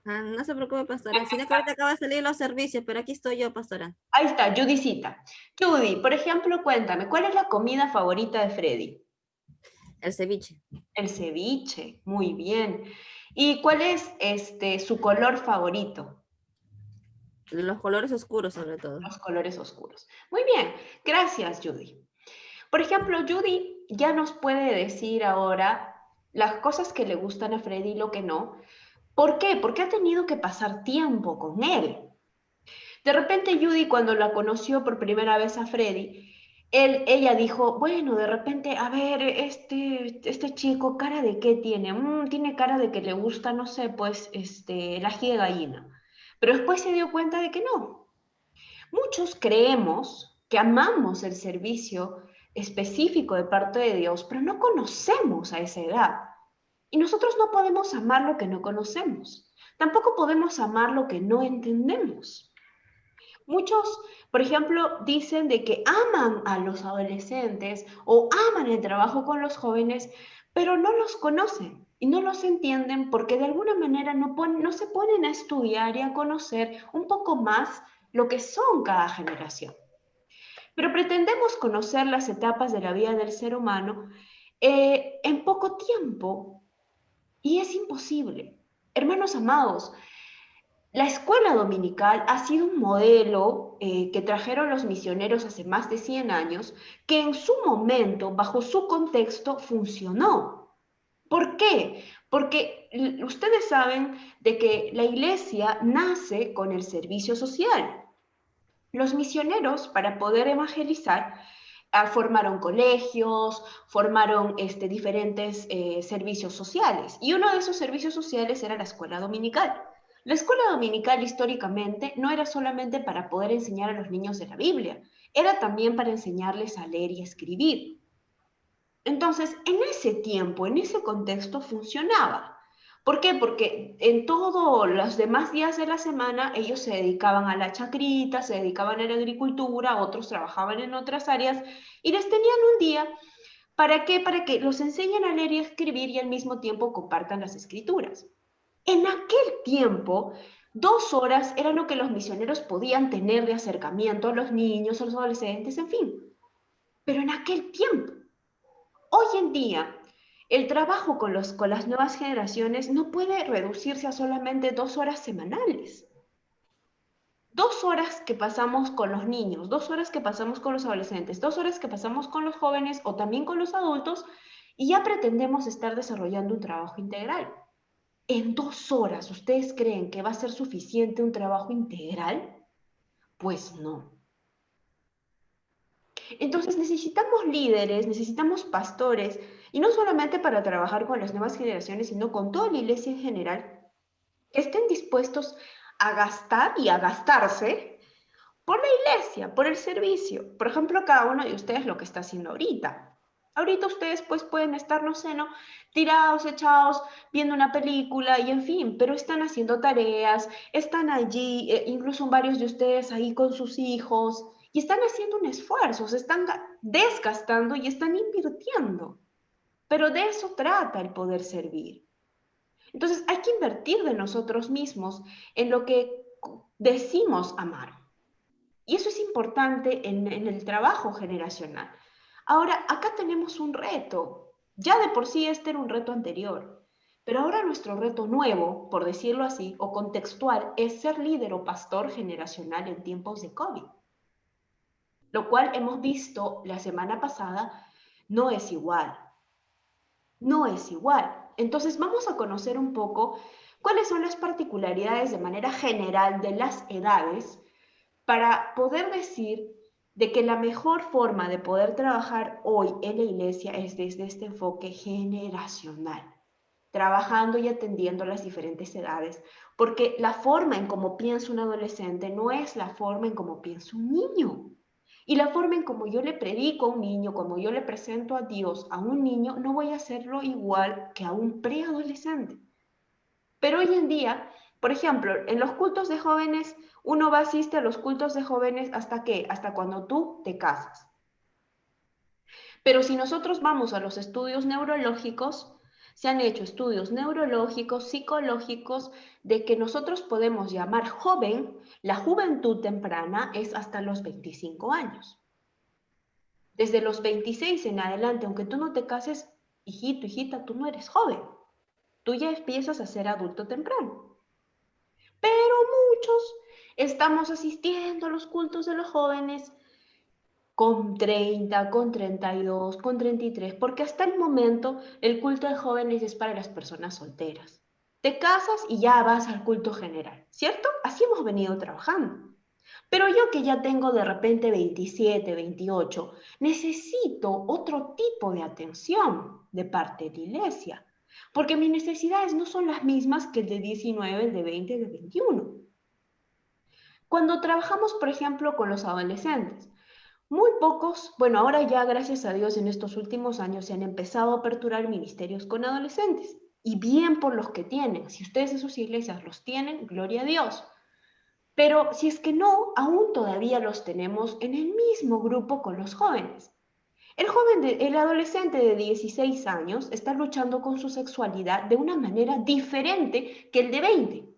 Ah, no se preocupe, pastora. Sino que ahorita acaba de salir los servicios, pero aquí estoy yo, pastora.
Ahí está, Judicita. Judy, por ejemplo, cuéntame, ¿cuál es la comida favorita de Freddy?
El ceviche.
El ceviche, muy bien. ¿Y cuál es su color favorito?
Los colores oscuros, sobre todo.
Los colores oscuros. Muy bien, gracias, Judy. Por ejemplo, Judy ya nos puede decir ahora las cosas que le gustan a Freddy y lo que no. ¿Por qué? Porque ha tenido que pasar tiempo con él. De repente Judy, cuando la conoció por primera vez a Freddy, ella dijo, bueno, de repente, a ver, este chico, ¿cara de qué tiene? Tiene cara de que le gusta, no sé, pues, el ají de gallina. Pero después se dio cuenta de que no. Muchos creemos que amamos el servicio específico de parte de Dios, pero no conocemos a esa edad. Y nosotros no podemos amar lo que no conocemos. Tampoco podemos amar lo que no entendemos. Muchos, por ejemplo, dicen de que aman a los adolescentes o aman el trabajo con los jóvenes, pero no los conocen y no los entienden porque de alguna manera no se ponen a estudiar y a conocer un poco más lo que son cada generación. Pero pretendemos conocer las etapas de la vida del ser humano en poco tiempo y es imposible. Hermanos amados, la escuela dominical ha sido un modelo que trajeron los misioneros hace más de 100 años, que en su momento, bajo su contexto, funcionó. ¿Por qué? Porque ustedes saben de que la iglesia nace con el servicio social. Los misioneros, para poder evangelizar, formaron colegios, formaron diferentes servicios sociales. Y uno de esos servicios sociales era la escuela dominical. La escuela dominical históricamente no era solamente para poder enseñar a los niños de la Biblia, era también para enseñarles a leer y escribir. Entonces, en ese tiempo, en ese contexto funcionaba. ¿Por qué? Porque en todos los demás días de la semana ellos se dedicaban a la chacrita, se dedicaban a la agricultura, otros trabajaban en otras áreas y les tenían un día. ¿Para qué? Para que los enseñen a leer y a escribir y al mismo tiempo compartan las escrituras. En aquel tiempo, 2 horas era lo que los misioneros podían tener de acercamiento a los niños, a los adolescentes, en fin. Pero en aquel tiempo, hoy en día, el trabajo con las nuevas generaciones no puede reducirse a solamente 2 horas semanales. 2 horas que pasamos con los niños, 2 horas que pasamos con los adolescentes, 2 horas que pasamos con los jóvenes o también con los adultos, y ya pretendemos estar desarrollando un trabajo integral. ¿En 2 horas ustedes creen que va a ser suficiente un trabajo integral? Pues no. Entonces necesitamos líderes, necesitamos pastores, y no solamente para trabajar con las nuevas generaciones, sino con toda la iglesia en general, que estén dispuestos a gastar y a gastarse por la iglesia, por el servicio. Por ejemplo, cada uno de ustedes lo que está haciendo ahorita. Ahorita ustedes pues pueden estar, no sé, ¿no? Tirados, echados, viendo una película y en fin, pero están haciendo tareas, están allí, incluso varios de ustedes ahí con sus hijos, y están haciendo un esfuerzo, se están desgastando y están invirtiendo. Pero de eso trata el poder servir. Entonces hay que invertir de nosotros mismos en lo que decimos amar. Y eso es importante en el trabajo generacional. Ahora, acá tenemos un reto. Ya de por sí este era un reto anterior. Pero ahora nuestro reto nuevo, por decirlo así, o contextual, es ser líder o pastor generacional en tiempos de COVID. Lo cual hemos visto la semana pasada, no es igual. No es igual. Entonces vamos a conocer un poco cuáles son las particularidades de manera general de las edades para poder decir de que la mejor forma de poder trabajar hoy en la iglesia es desde este enfoque generacional, trabajando y atendiendo las diferentes edades, porque la forma en cómo piensa un adolescente no es la forma en cómo piensa un niño. Y la forma en cómo yo le predico a un niño, como yo le presento a Dios a un niño, no voy a hacerlo igual que a un preadolescente. Pero hoy en día, por ejemplo, en los cultos de jóvenes, uno va a asistir a los cultos de jóvenes ¿hasta qué? Hasta cuando tú te casas. Pero si nosotros vamos a los estudios neurológicos, se han hecho estudios neurológicos, psicológicos, de que nosotros podemos llamar joven, la juventud temprana es hasta los 25 años. Desde los 26 en adelante, aunque tú no te cases, hijito, hijita, tú no eres joven. Tú ya empiezas a ser adulto temprano. Pero muchos estamos asistiendo a los cultos de los jóvenes con 30, con 32, con 33, porque hasta el momento el culto de jóvenes es para las personas solteras. Te casas y ya vas al culto general, ¿cierto? Así hemos venido trabajando. Pero yo que ya tengo de repente 27, 28, necesito otro tipo de atención de parte de la iglesia, porque mis necesidades no son las mismas que el de 19, el de 20, el de 21. Cuando trabajamos, por ejemplo, con los adolescentes, muy pocos, bueno, ahora ya gracias a Dios en estos últimos años se han empezado a aperturar ministerios con adolescentes, y bien por los que tienen. Si ustedes en sus iglesias los tienen, gloria a Dios. Pero si es que no, aún todavía los tenemos en el mismo grupo con los jóvenes. El adolescente de 16 años está luchando con su sexualidad de una manera diferente que el de 20.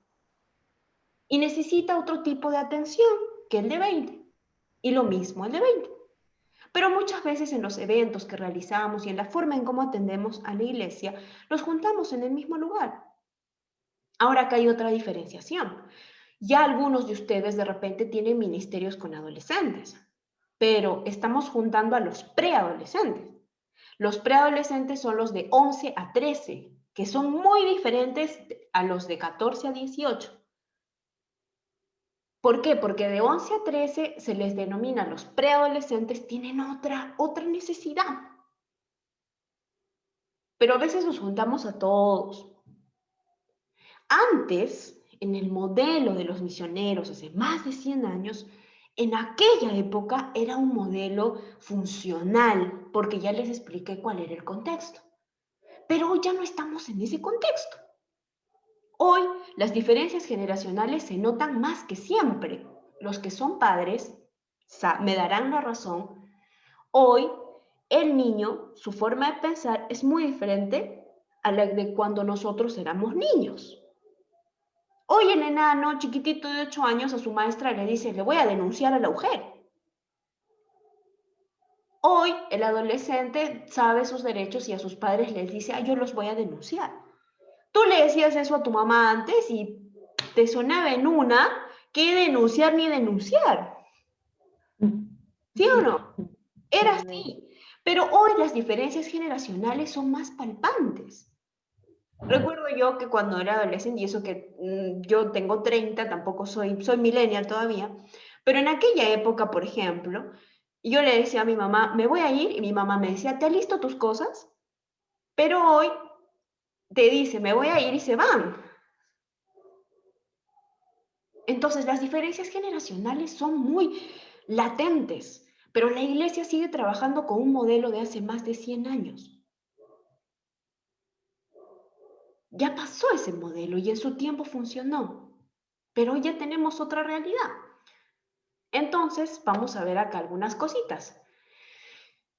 Y necesita otro tipo de atención que el de 20. Y lo mismo el de 20. Pero muchas veces en los eventos que realizamos y en la forma en cómo atendemos a la iglesia, los juntamos en el mismo lugar. Ahora acá hay otra diferenciación. Ya algunos de ustedes de repente tienen ministerios con adolescentes, pero estamos juntando a los preadolescentes. Los preadolescentes son los de 11 a 13, que son muy diferentes a los de 14 a 18. ¿Por qué? Porque de 11 a 13 se les denomina los preadolescentes, tienen otra necesidad. Pero a veces los juntamos a todos. Antes, en el modelo de los misioneros, hace más de 100 años, en aquella época era un modelo funcional, porque ya les expliqué cuál era el contexto. Pero hoy ya no estamos en ese contexto. Hoy las diferencias generacionales se notan más que siempre. Los que son padres me darán la razón. Hoy el niño, su forma de pensar es muy diferente a la de cuando nosotros éramos niños. Hoy el enano chiquitito de 8 años a su maestra le dice, le voy a denunciar a la mujer. Hoy el adolescente sabe sus derechos y a sus padres les dice, yo los voy a denunciar. Tú le decías eso a tu mamá antes y te sonaba en una qué denunciar ni denunciar. ¿Sí o no? Era así. Pero hoy las diferencias generacionales son más palpantes. Recuerdo yo que cuando era adolescente, y eso que yo tengo 30, tampoco soy millennial todavía, pero en aquella época, por ejemplo, yo le decía a mi mamá, me voy a ir, y mi mamá me decía, ¿te has listo tus cosas? Pero hoy te dice, me voy a ir, y se van. Entonces, las diferencias generacionales son muy latentes, pero la iglesia sigue trabajando con un modelo de hace más de 100 años. Ya pasó ese modelo y en su tiempo funcionó, pero hoy ya tenemos otra realidad. Entonces, vamos a ver acá algunas cositas.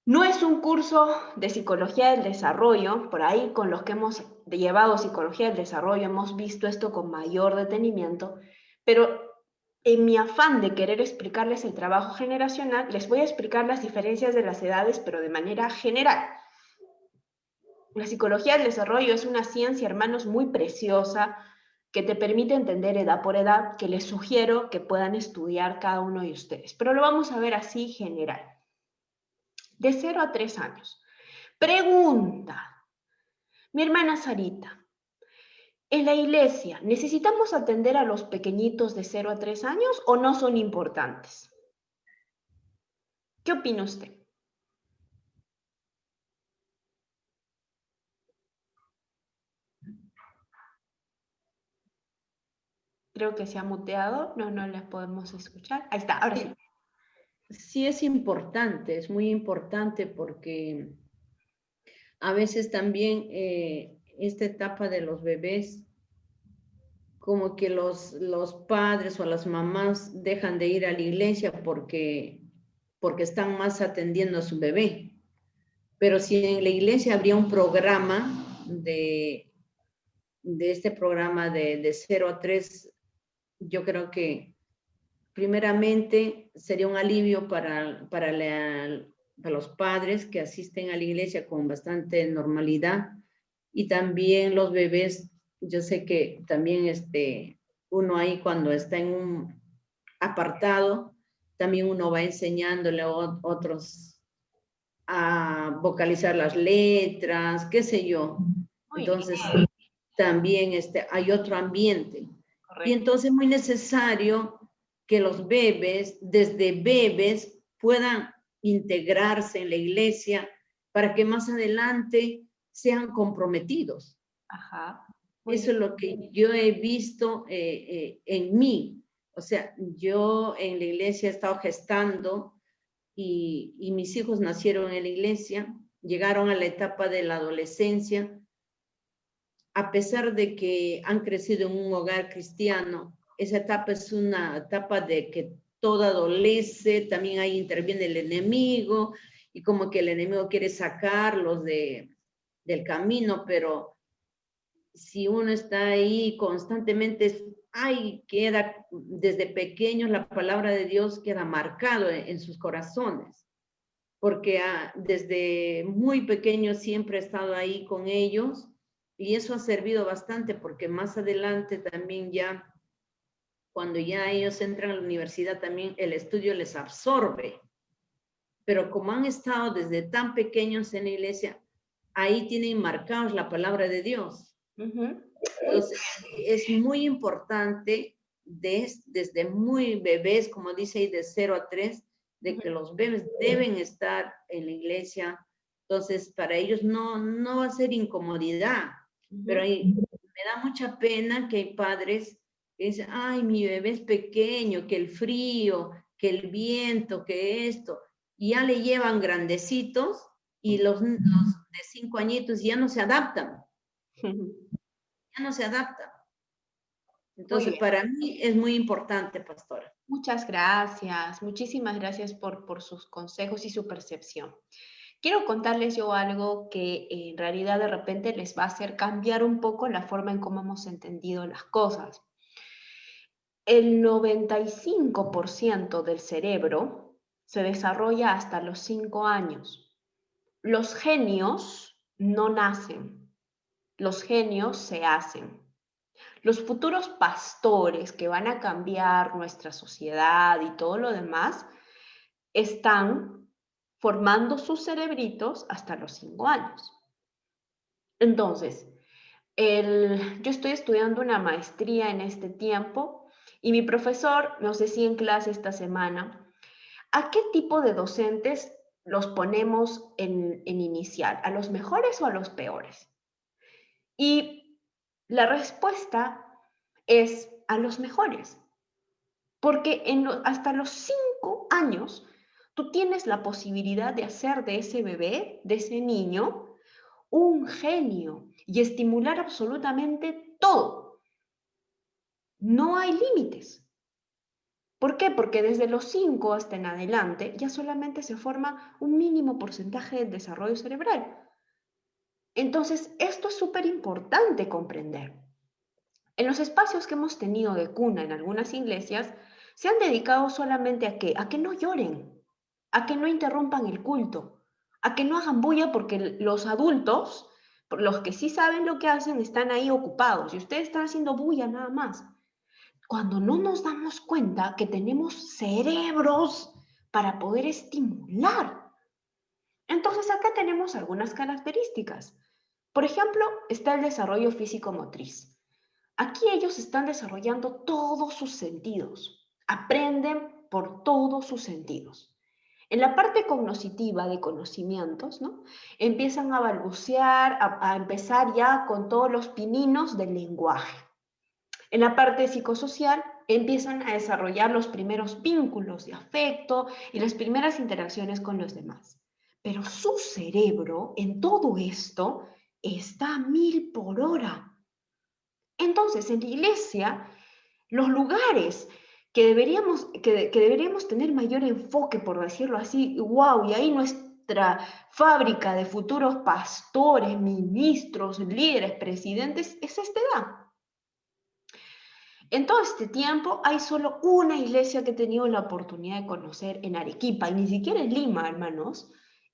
No es un curso de psicología del desarrollo, por ahí con los que hemos llevado psicología del desarrollo hemos visto esto con mayor detenimiento, pero en mi afán de querer explicarles el trabajo generacional, les voy a explicar las diferencias de las edades, pero de manera general. La psicología del desarrollo es una ciencia, hermanos, muy preciosa que te permite entender edad por edad, que les sugiero que puedan estudiar cada uno de ustedes. Pero lo vamos a ver así general. De 0 a 3 años. Pregunta. Mi hermana Sarita, ¿en la iglesia necesitamos atender a los pequeñitos de 0 a 3 años o no son importantes? ¿Qué opina usted? Creo que se ha muteado, no les podemos escuchar. Ahí está, ahora sí.
Sí es importante, es muy importante porque a veces también esta etapa de los bebés, como que los padres o las mamás dejan de ir a la iglesia porque están más atendiendo a su bebé. Pero si en la iglesia habría un programa de este programa de 0 a 3, yo creo que primeramente sería un alivio para los padres que asisten a la iglesia con bastante normalidad, y también los bebés. Yo sé que también uno ahí cuando está en un apartado, también uno va enseñándole a otros a vocalizar las letras, qué sé yo. Entonces, también hay otro ambiente. Correcto. Y entonces es muy necesario que los bebés, desde bebés, puedan integrarse en la iglesia para que más adelante sean comprometidos.
Ajá.
Eso es lo que yo he visto en mí. O sea, yo en la iglesia he estado gestando y mis hijos nacieron en la iglesia, llegaron a la etapa de la adolescencia. A pesar de que han crecido en un hogar cristiano, esa etapa es una etapa de que todo adolece, también ahí interviene el enemigo, y como que el enemigo quiere sacarlos del camino, pero si uno está ahí constantemente, queda desde pequeños, la palabra de Dios queda marcado en sus corazones, porque desde muy pequeños siempre he estado ahí con ellos, y eso ha servido bastante, porque más adelante también ya, cuando ya ellos entran a la universidad, también el estudio les absorbe. Pero como han estado desde tan pequeños en la iglesia, ahí tienen marcados la palabra de Dios. Entonces, es muy importante desde muy bebés, como dice ahí, de 0 a 3, de que los bebés deben estar en la iglesia. Entonces, para ellos no va a ser incomodidad. Pero me da mucha pena que hay padres que dicen, ay, mi bebé es pequeño, que el frío, que el viento, que esto, y ya le llevan grandecitos, y los de 5 añitos ya no se adaptan. Ya no se adaptan. Entonces, para mí es muy importante, pastora.
Muchas gracias, muchísimas gracias por sus consejos y su percepción. Quiero contarles yo algo que en realidad de repente les va a hacer cambiar un poco la forma en cómo hemos entendido las cosas. El 95% del cerebro se desarrolla hasta los 5 años. Los genios no nacen, los genios se hacen. los futuros pastores que van a cambiar nuestra sociedad y todo lo demás, están formando sus cerebritos hasta los 5 años. Entonces, yo estoy estudiando una maestría en este tiempo y mi profesor nos decía en clase esta semana, ¿a qué tipo de docentes los ponemos en inicial? ¿A los mejores o a los peores? Y la respuesta es a los mejores, porque hasta los 5 años tú tienes la posibilidad de hacer de ese bebé, de ese niño, un genio y estimular absolutamente todo. No hay límites. ¿Por qué? Porque desde los 5 hasta en adelante ya solamente se forma un mínimo porcentaje de desarrollo cerebral. Entonces, esto es súper importante comprender. En los espacios que hemos tenido de cuna en algunas iglesias, se han dedicado solamente a qué? A que no lloren, a que no interrumpan el culto, a que no hagan bulla porque los adultos, los que sí saben lo que hacen, están ahí ocupados y ustedes están haciendo bulla nada más. Cuando no nos damos cuenta que tenemos cerebros para poder estimular. Entonces acá tenemos algunas características. Por ejemplo, está el desarrollo físico-motriz. Aquí ellos están desarrollando todos sus sentidos. Aprenden por todos sus sentidos. En la parte cognitiva de conocimientos, ¿no? Empiezan a balbucear, a empezar ya con todos los pininos del lenguaje. En la parte psicosocial empiezan a desarrollar los primeros vínculos de afecto y las primeras interacciones con los demás. Pero su cerebro en todo esto está a 1000 por hora. Entonces, en la iglesia, los lugares que deberíamos tener mayor enfoque, por decirlo así, wow, y ahí nuestra fábrica de futuros pastores, ministros, líderes, presidentes, es esta edad. En todo este tiempo hay solo una iglesia que he tenido la oportunidad de conocer en Arequipa, y ni siquiera en Lima, hermanos.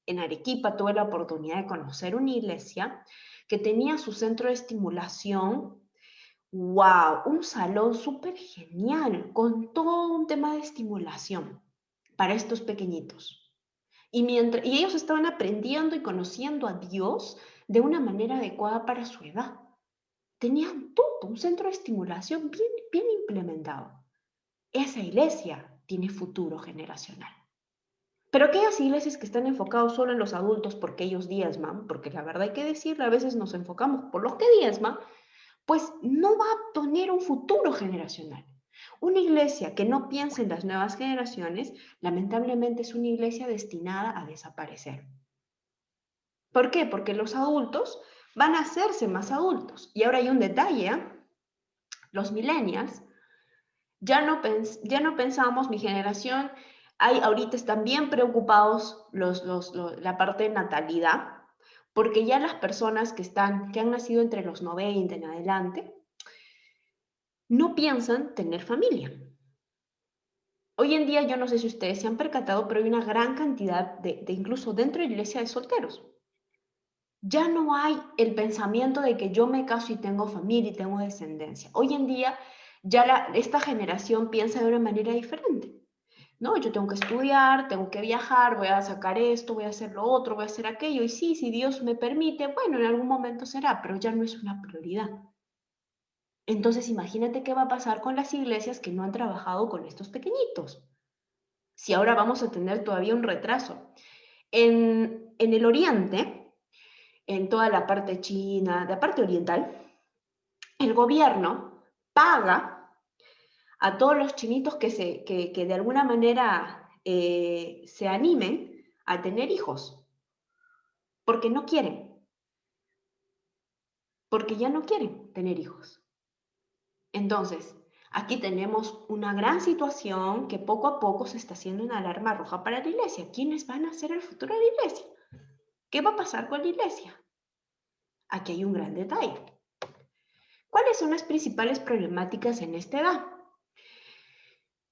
En Arequipa tuve la oportunidad de conocer una iglesia que tenía su centro de estimulación. ¡Wow! Un salón súper genial, con todo un tema de estimulación para estos pequeñitos. Y ellos estaban aprendiendo y conociendo a Dios de una manera adecuada para su edad. Tenían todo un centro de estimulación bien implementado. Esa iglesia tiene futuro generacional. Pero aquellas iglesias que están enfocadas solo en los adultos porque ellos diezman, porque la verdad hay que decirlo, a veces nos enfocamos por los que diezman, pues no va a tener un futuro generacional. Una iglesia que no piensa en las nuevas generaciones, lamentablemente es una iglesia destinada a desaparecer. ¿Por qué? Porque los adultos van a hacerse más adultos. Y ahora hay un detalle, los millennials, ya no pensamos, mi generación, ahorita están bien preocupados la parte de natalidad, porque ya las personas que han nacido entre los 90 en adelante, no piensan tener familia. Hoy en día, yo no sé si ustedes se han percatado, pero hay una gran cantidad incluso dentro de la iglesia, de solteros. Ya no hay el pensamiento de que yo me caso y tengo familia y tengo descendencia. Hoy en día, ya esta generación piensa de una manera diferente. No, yo tengo que estudiar, tengo que viajar, voy a sacar esto, voy a hacer lo otro, voy a hacer aquello. Y sí, si Dios me permite, bueno, en algún momento será, pero ya no es una prioridad. Entonces, imagínate qué va a pasar con las iglesias que no han trabajado con estos pequeñitos. Si ahora vamos a tener todavía un retraso. En el Oriente, en toda la parte china, la parte oriental, el gobierno paga a todos los chinitos que de alguna manera se animen a tener hijos, porque no quieren, porque ya no quieren tener hijos. Entonces, aquí tenemos una gran situación que poco a poco se está haciendo una alarma roja para la iglesia. ¿Quiénes van a ser el futuro de la iglesia? ¿Qué va a pasar con la iglesia? Aquí hay un gran detalle. ¿Cuáles son las principales problemáticas en esta edad?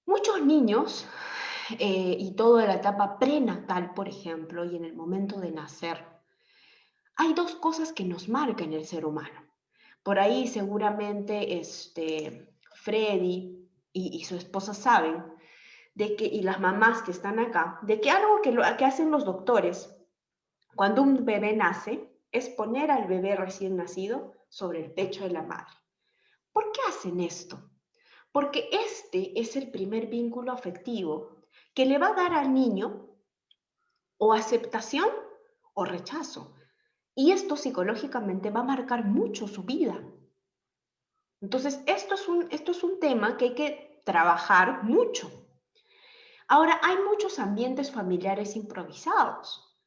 Muchos niños, y toda la etapa prenatal, por ejemplo, y en el momento de nacer, hay dos cosas que nos marcan el ser humano. Por ahí seguramente Freddy y su esposa saben de que, y las mamás que están acá, de que algo que hacen los doctores cuando un bebé nace es poner al bebé recién nacido sobre el pecho de la madre. ¿Por qué hacen esto? Porque este es el primer vínculo afectivo que le va a dar al niño o aceptación o rechazo. Y esto psicológicamente va a marcar mucho su vida. Entonces, esto es un tema que hay que trabajar mucho. Ahora, hay muchos ambientes familiares improvisados.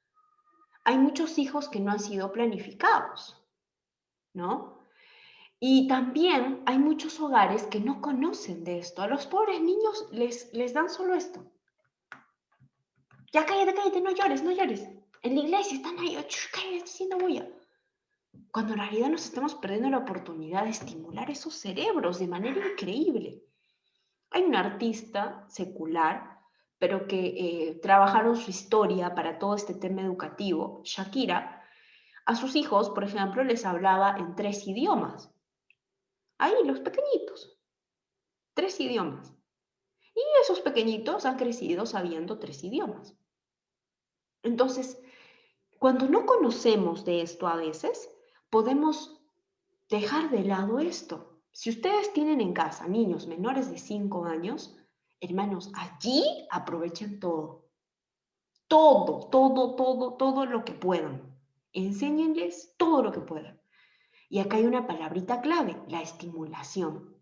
Hay muchos hijos que no han sido planificados, ¿no? Y también hay muchos hogares que no conocen de esto. A los pobres niños les dan solo esto. Ya cállate, no llores, no llores. En la iglesia están ahí, cállate, haciendo bulla. Cuando en realidad nos estamos perdiendo la oportunidad de estimular esos cerebros de manera increíble. Hay un artista secular, pero que trabajaron su historia para todo este tema educativo, Shakira. A sus hijos, por ejemplo, les hablaba en 3 idiomas. Ahí, los pequeñitos. 3 idiomas. Y esos pequeñitos han crecido sabiendo 3 idiomas. Entonces, cuando no conocemos de esto a veces, podemos dejar de lado esto. Si ustedes tienen en casa niños menores de 5 años, hermanos, allí aprovechen todo. Todo lo que puedan. Enséñenles todo lo que puedan. Y acá hay una palabrita clave, la estimulación.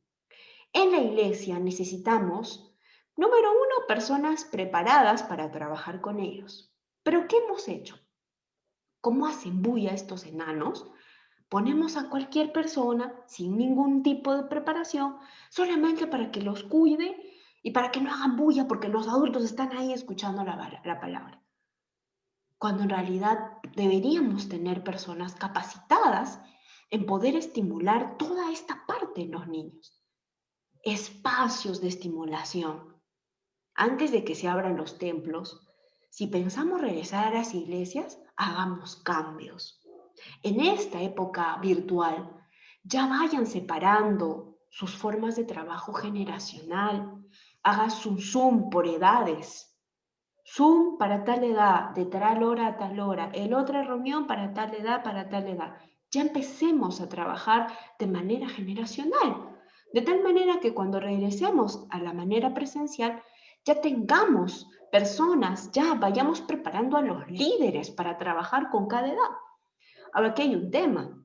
En la iglesia necesitamos, número 1, personas preparadas para trabajar con ellos. ¿Pero qué hemos hecho? ¿Cómo hacen bulla estos enanos? Ponemos a cualquier persona sin ningún tipo de preparación, solamente para que los cuide y para que no hagan bulla, porque los adultos están ahí escuchando la palabra. Cuando en realidad deberíamos tener personas capacitadas en poder estimular toda esta parte en los niños. Espacios de estimulación. Antes de que se abran los templos, si pensamos regresar a las iglesias, hagamos cambios. En esta época virtual, ya vayan separando sus formas de trabajo generacional. Hagas un Zoom por edades. Zoom para tal edad, de tal hora a tal hora. El otra reunión para tal edad, para tal edad. Ya empecemos a trabajar de manera generacional. De tal manera que cuando regresemos a la manera presencial, ya tengamos personas, ya vayamos preparando a los líderes para trabajar con cada edad. Ahora, aquí hay un tema.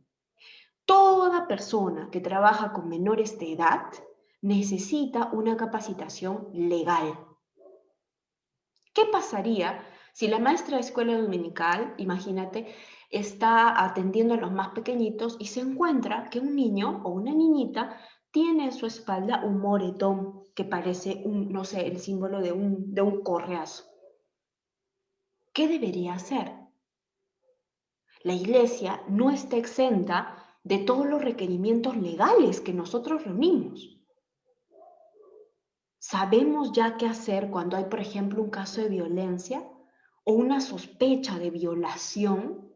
Toda persona que trabaja con menores de edad necesita una capacitación legal. ¿Qué pasaría si la maestra de escuela dominical, imagínate, está atendiendo a los más pequeñitos y se encuentra que un niño o una niñita tiene en su espalda un moretón que parece, no sé, el símbolo de un correazo? ¿Qué debería hacer? La iglesia no está exenta de todos los requerimientos legales que nosotros reunimos. Sabemos ya qué hacer cuando hay, por ejemplo, un caso de violencia o una sospecha de violación.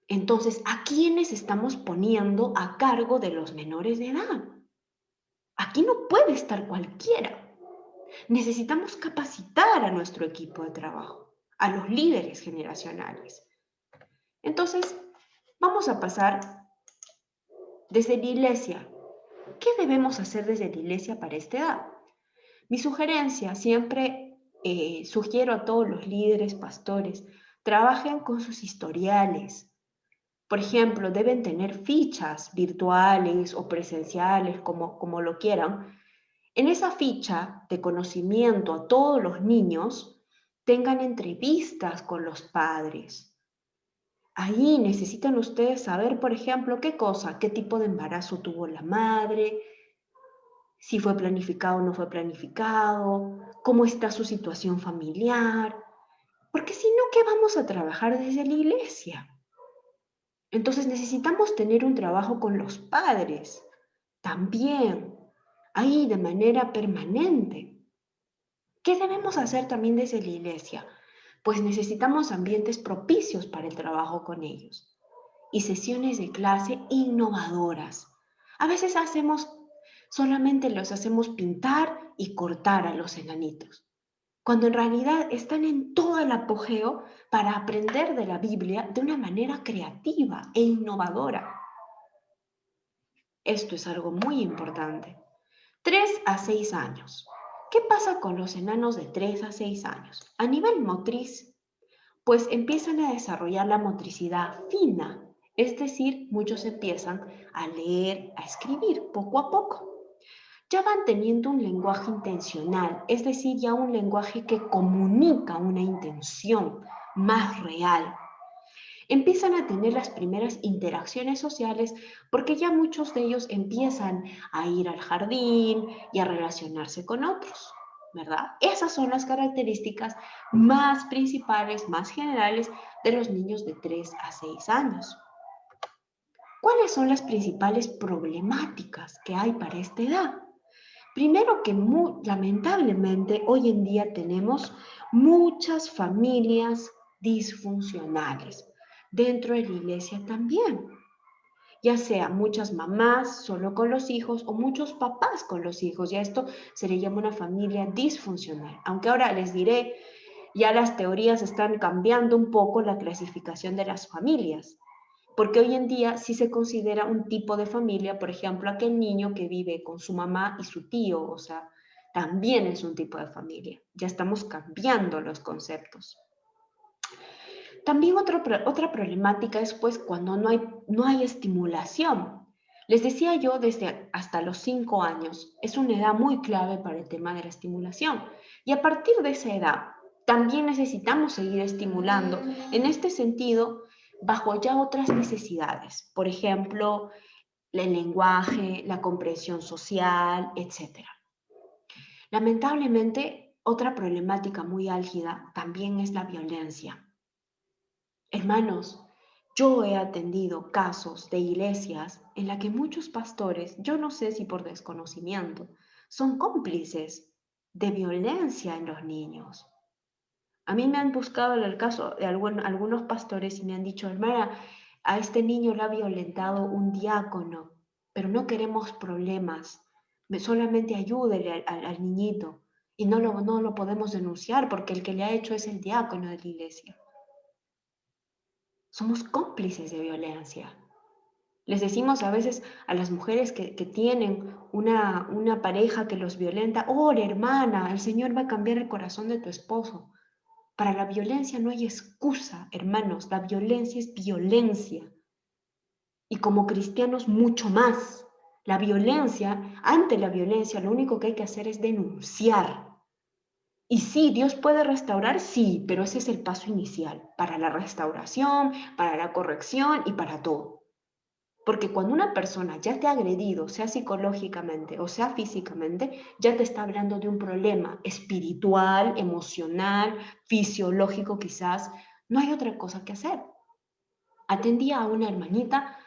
Entonces, ¿a quiénes estamos poniendo a cargo de los menores de edad? Aquí no puede estar cualquiera. Necesitamos capacitar a nuestro equipo de trabajo, a los líderes generacionales. Entonces, vamos a pasar desde la iglesia. ¿Qué debemos hacer desde la iglesia para esta edad? Mi sugerencia, siempre sugiero a todos los líderes, pastores, trabajen con sus historiales. Por ejemplo, deben tener fichas virtuales o presenciales, como lo quieran. En esa ficha de conocimiento a todos los niños, tengan entrevistas con los padres. Ahí necesitan ustedes saber, por ejemplo, qué tipo de embarazo tuvo la madre, si fue planificado o no fue planificado, cómo está su situación familiar, porque si no, ¿qué vamos a trabajar desde la iglesia? Entonces necesitamos tener un trabajo con los padres, también, ahí de manera permanente. ¿Qué debemos hacer también desde la iglesia? Pues necesitamos ambientes propicios para el trabajo con ellos. y sesiones de clase innovadoras. A veces solamente los hacemos pintar y cortar a los enanitos, cuando en realidad están en todo el apogeo para aprender de la Biblia de una manera creativa e innovadora. Esto es algo muy importante. 3 a 6 años. ¿Qué pasa con los enanos de 3 a 6 años? A nivel motriz, pues empiezan a desarrollar la motricidad fina, es decir, muchos empiezan a leer, a escribir poco a poco. Ya van teniendo un lenguaje intencional, es decir, ya un lenguaje que comunica una intención más real. Empiezan a tener las primeras interacciones sociales porque ya muchos de ellos empiezan a ir al jardín y a relacionarse con otros, ¿verdad? Esas son las características más principales, más generales de los niños de 3 a 6 años. ¿Cuáles son las principales problemáticas que hay para esta edad? Primero que lamentablemente hoy en día tenemos muchas familias disfuncionales. Dentro de la iglesia también, ya sea muchas mamás solo con los hijos o muchos papás con los hijos, ya esto se le llama una familia disfuncional, aunque ahora les diré, ya las teorías están cambiando un poco la clasificación de las familias, porque hoy en día sí se considera un tipo de familia, por ejemplo, aquel niño que vive con su mamá y su tío, o sea, también es un tipo de familia, ya estamos cambiando los conceptos. También otra problemática es pues cuando no hay estimulación. Les decía yo desde hasta los 5 años, es una edad muy clave para el tema de la estimulación. Y a partir de esa edad, también necesitamos seguir estimulando. En este sentido, bajo ya otras necesidades. Por ejemplo, el lenguaje, la comprensión social, etc. Lamentablemente, otra problemática muy álgida también es la violencia. Hermanos, yo he atendido casos de iglesias en la que muchos pastores, yo no sé si por desconocimiento, son cómplices de violencia en los niños. A mí me han buscado el caso de algunos pastores y me han dicho, hermana, a este niño lo ha violentado un diácono, pero no queremos problemas, solamente ayúdele al niñito y no lo podemos denunciar porque el que le ha hecho es el diácono de la iglesia. Somos cómplices de violencia. Les decimos a veces a las mujeres que tienen una pareja que los violenta, ora hermana, el Señor va a cambiar el corazón de tu esposo. Para la violencia no hay excusa, hermanos, la violencia es violencia. Y como cristianos mucho más. Ante la violencia, lo único que hay que hacer es denunciar. Y sí, Dios puede restaurar, sí, pero ese es el paso inicial para la restauración, para la corrección y para todo. Porque cuando una persona ya te ha agredido, sea psicológicamente o sea físicamente, ya te está hablando de un problema espiritual, emocional, fisiológico quizás. No hay otra cosa que hacer. Atendía a una hermanita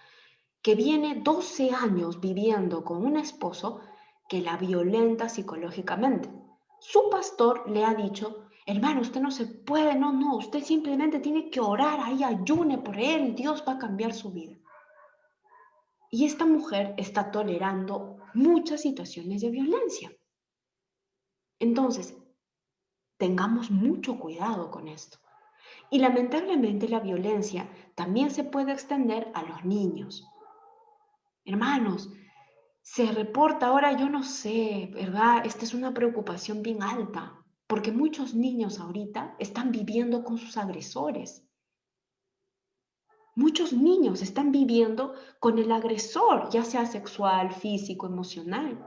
que viene 12 años viviendo con un esposo que la violenta psicológicamente. Su pastor le ha dicho, hermano, usted no se puede, no, usted simplemente tiene que orar, ahí ayune por él, Dios va a cambiar su vida. Y esta mujer está tolerando muchas situaciones de violencia. Entonces, tengamos mucho cuidado con esto. Y lamentablemente la violencia también se puede extender a los niños. Hermanos, se reporta ahora, yo no sé, ¿verdad? Esta es una preocupación bien alta, porque muchos niños ahorita están viviendo con sus agresores. Muchos niños están viviendo con el agresor, ya sea sexual, físico, emocional.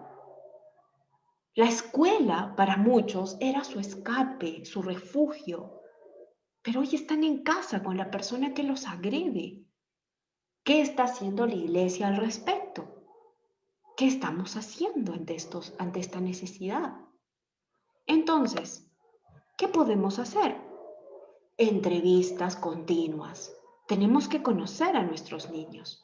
La escuela para muchos era su escape, su refugio, pero hoy están en casa con la persona que los agrede. ¿Qué está haciendo la iglesia al respecto? ¿Qué estamos haciendo ante esta necesidad? Entonces, ¿qué podemos hacer? Entrevistas continuas. Tenemos que conocer a nuestros niños.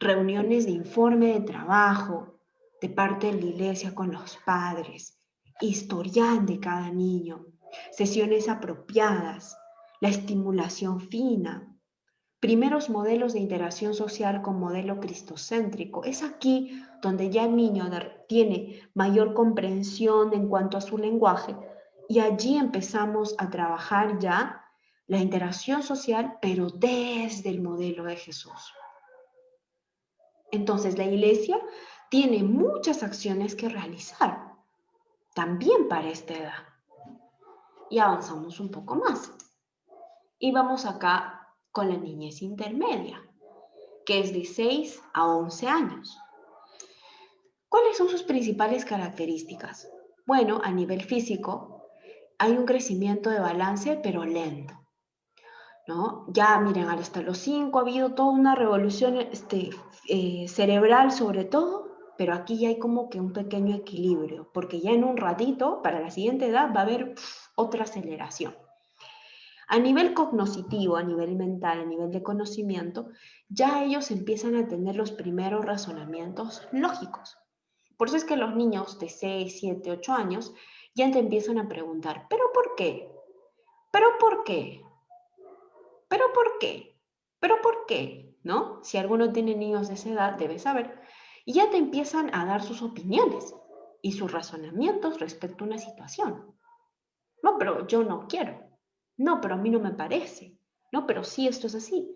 Reuniones de informe de trabajo de parte de la iglesia con los padres. Historial de cada niño. Sesiones apropiadas. La estimulación fina. primeros modelos de interacción social con modelo cristocéntrico. Es aquí donde ya el niño tiene mayor comprensión en cuanto a su lenguaje y allí empezamos a trabajar ya la interacción social, pero desde el modelo de Jesús. Entonces la iglesia tiene muchas acciones que realizar, también para esta edad. Y avanzamos un poco más. Y vamos acá con la niñez intermedia, que es de 6 a 11 años. ¿Cuáles son sus principales características? Bueno, a nivel físico, hay un crecimiento de balance, pero lento, ¿no? Ya, miren, hasta los 5 ha habido toda una revolución cerebral sobre todo, pero aquí ya hay como que un pequeño equilibrio, porque ya en un ratito, para la siguiente edad, va a haber otra aceleración. A nivel cognoscitivo, a nivel mental, a nivel de conocimiento, ya ellos empiezan a tener los primeros razonamientos lógicos. Por eso es que los niños de 6, 7, 8 años ya te empiezan a preguntar, ¿pero por qué? ¿Pero por qué? ¿Pero por qué? ¿Pero por qué? ¿No? Si alguno tiene niños de esa edad, debe saber. Y ya te empiezan a dar sus opiniones y sus razonamientos respecto a una situación. No, pero yo no quiero. No, pero a mí no me parece. No, pero sí, esto es así.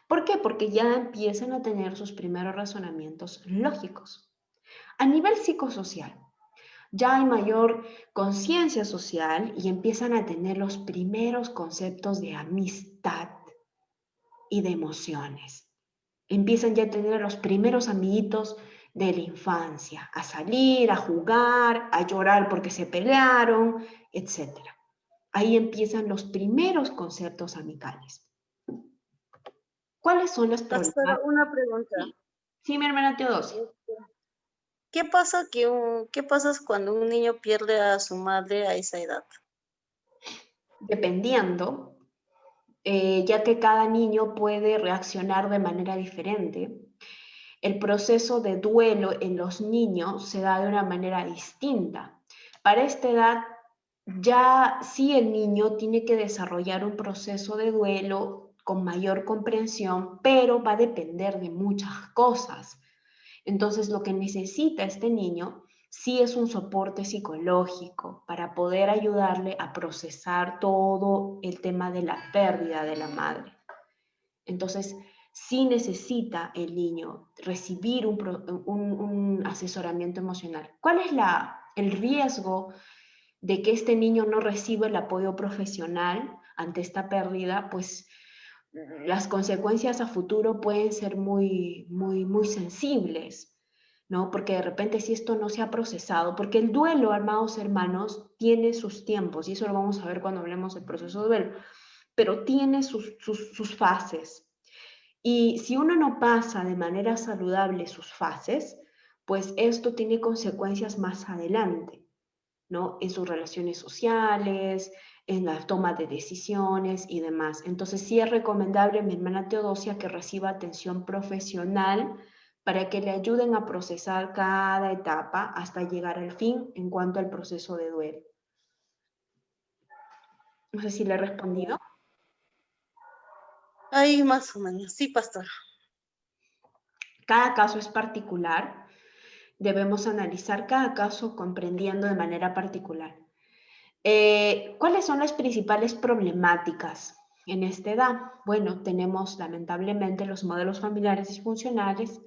¿Por qué? Porque ya empiezan a tener sus primeros razonamientos lógicos. A nivel psicosocial, ya hay mayor conciencia social y empiezan a tener los primeros conceptos de amistad y de emociones. Empiezan ya a tener los primeros amiguitos de la infancia, a salir, a jugar, a llorar porque se pelearon, etc. Ahí empiezan los primeros conceptos amicales. ¿Cuáles son las
Pastora,
problemáticas?
una pregunta.
Sí, mi hermana Teodosia.
¿Qué pasa cuando un niño pierde a su madre a esa edad?
Dependiendo, ya que cada niño puede reaccionar de manera diferente, el proceso de duelo en los niños se da de una manera distinta. Para esta edad, ya sí el niño tiene que desarrollar un proceso de duelo con mayor comprensión, pero va a depender de muchas cosas. Entonces, lo que necesita este niño sí es un soporte psicológico para poder ayudarle a procesar todo el tema de la pérdida de la madre. Entonces, sí necesita el niño recibir un asesoramiento emocional. ¿Cuál es el riesgo de que este niño no reciba el apoyo profesional ante esta pérdida? Pues las consecuencias a futuro pueden ser muy sensibles, ¿no? Porque de repente si esto no se ha procesado, porque el duelo, amados hermanos, tiene sus tiempos, y eso lo vamos a ver cuando hablemos del proceso de duelo, pero tiene sus fases. Y si uno no pasa de manera saludable sus fases, pues esto tiene consecuencias más adelante, ¿no? En sus relaciones sociales, en la toma de decisiones y demás. Entonces sí es recomendable, mi hermana Teodosia, que reciba atención profesional para que le ayuden a procesar cada etapa hasta llegar al fin en cuanto al proceso de duelo. No sé si le he respondido.
Ahí más o menos, sí, pastora.
Cada caso es particular. Debemos analizar cada caso comprendiendo de manera particular. ¿Cuáles son las principales problemáticas en esta edad? Bueno, tenemos lamentablemente los modelos familiares disfuncionales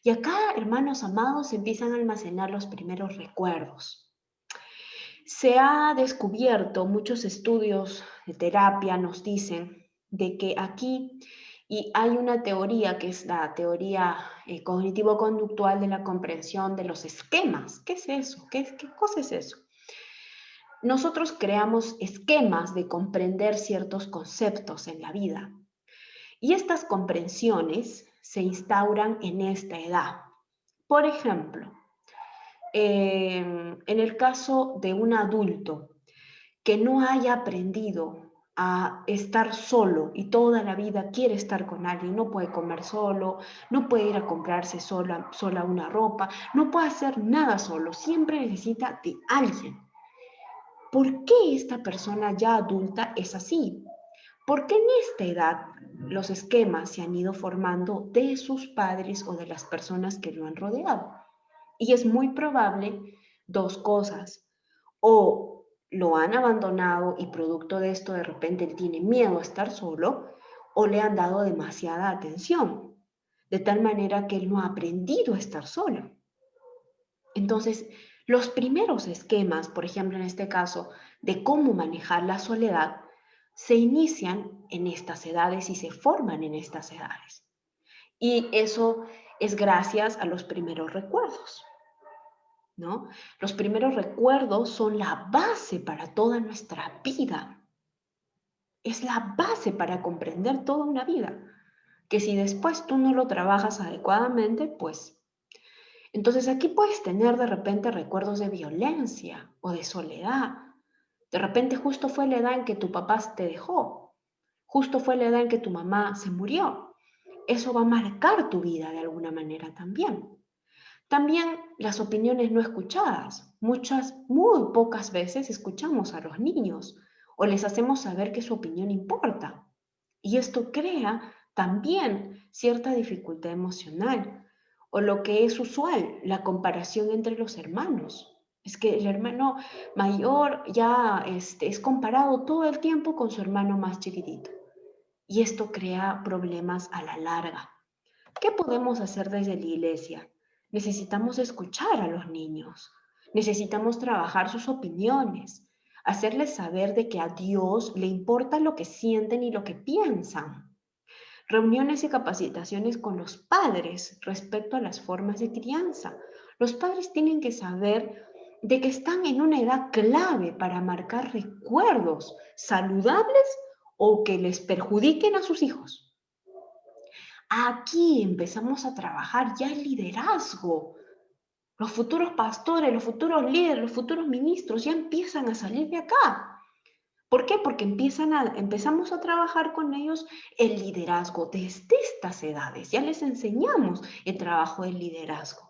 y acá, hermanos amados, se empiezan a almacenar los primeros recuerdos. Se ha descubierto, muchos estudios de terapia nos dicen de que aquí y hay una teoría que es la teoría cognitivo-conductual de la comprensión de los esquemas. ¿Qué es eso? ¿Qué cosa es eso? Nosotros creamos esquemas de comprender ciertos conceptos en la vida. Y estas comprensiones se instauran en esta edad. Por ejemplo, en el caso de un adulto que no haya aprendido a estar solo y toda la vida quiere estar con alguien, no puede comer solo, no puede ir a comprarse sola una ropa, no puede hacer nada solo, siempre necesita de alguien. ¿Por qué esta persona ya adulta es así? Porque en esta edad los esquemas se han ido formando de sus padres o de las personas que lo han rodeado. Y es muy probable dos cosas. O lo han abandonado y producto de esto de repente él tiene miedo a estar solo, o le han dado demasiada atención, de tal manera que él no ha aprendido a estar solo. Entonces, los primeros esquemas, por ejemplo, en este caso, de cómo manejar la soledad, se inician en estas edades y se forman en estas edades. Y eso es gracias a los primeros recuerdos, ¿no? Los primeros recuerdos son la base para toda nuestra vida. Es la base para comprender toda una vida. Que si después tú no lo trabajas adecuadamente, pues... Entonces aquí puedes tener de repente recuerdos de violencia o de soledad. De repente justo fue la edad en que tu papá te dejó. Justo fue la edad en que tu mamá se murió. Eso va a marcar tu vida de alguna manera también. También las opiniones no escuchadas. Muy pocas veces escuchamos a los niños o les hacemos saber que su opinión importa. Y esto crea también cierta dificultad emocional. O lo que es usual, la comparación entre los hermanos. Es que el hermano mayor ya es comparado todo el tiempo con su hermano más chiquitito. Y esto crea problemas a la larga. ¿Qué podemos hacer desde la iglesia? Necesitamos escuchar a los niños. Necesitamos trabajar sus opiniones. Hacerles saber de que a Dios le importa lo que sienten y lo que piensan. Reuniones y capacitaciones con los padres respecto a las formas de crianza. Los padres tienen que saber de que están en una edad clave para marcar recuerdos saludables o que les perjudiquen a sus hijos. Aquí empezamos a trabajar ya el liderazgo. Los futuros pastores, los futuros líderes, los futuros ministros ya empiezan a salir de acá. ¿Por qué? Porque empezamos a trabajar con ellos el liderazgo desde estas edades. Ya les enseñamos el trabajo del liderazgo.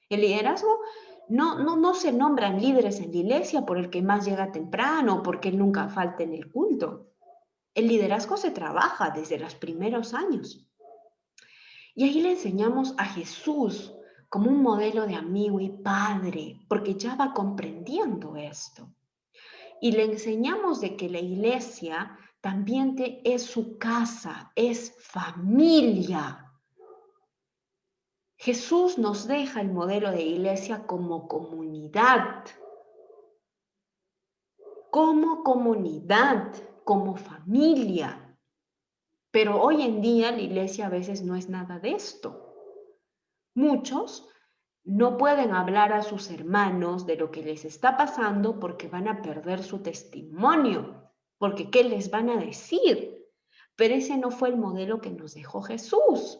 El liderazgo no se nombran líderes en la iglesia por el que más llega temprano o porque él nunca falta en el culto. El liderazgo se trabaja desde los primeros años. Y ahí le enseñamos a Jesús como un modelo de amigo y padre, porque ya va comprendiendo esto. Y le enseñamos de que la iglesia también es su casa, es familia. Jesús nos deja el modelo de iglesia como comunidad, como familia. Pero hoy en día la iglesia a veces no es nada de esto. Muchos no pueden hablar a sus hermanos de lo que les está pasando porque van a perder su testimonio, porque ¿qué les van a decir? Pero ese no fue el modelo que nos dejó Jesús.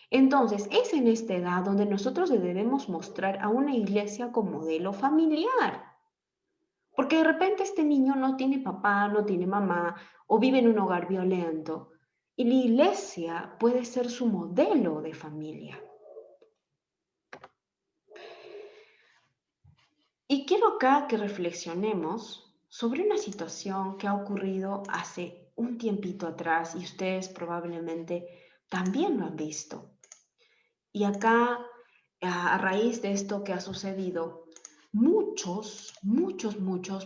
Entonces, es en esta edad donde nosotros le debemos mostrar a una iglesia con modelo familiar. Porque de repente este niño no tiene papá, no tiene mamá, o vive en un hogar violento. Y la iglesia puede ser su modelo de familia. Y quiero acá que reflexionemos sobre una situación que ha ocurrido hace un tiempito atrás y ustedes probablemente también lo han visto. Y acá, a raíz de esto que ha sucedido, muchos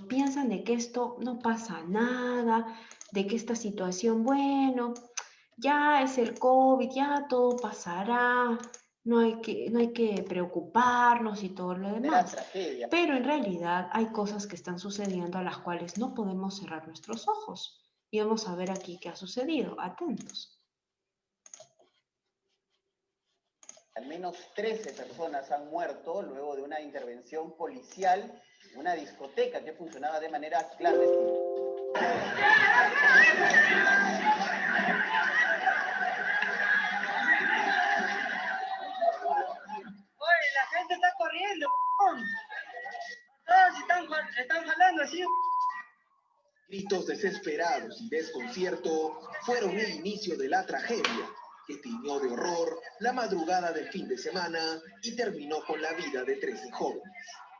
piensan de que esto no pasa nada, de que esta situación, bueno, ya es el COVID, ya todo pasará, no hay que preocuparnos y todo lo demás. Pero en realidad hay cosas que están sucediendo a las cuales no podemos cerrar nuestros ojos. Y vamos a ver aquí qué ha sucedido. Atentos.
Al menos 13 personas han muerto luego de una intervención policial en una discoteca que funcionaba de manera clandestina.
Oye, la gente está corriendo. Todos están jalando así.
Gritos desesperados y desconcierto fueron el inicio de la tragedia, que tiñó de horror la madrugada del fin de semana y terminó con la vida de 13 jóvenes.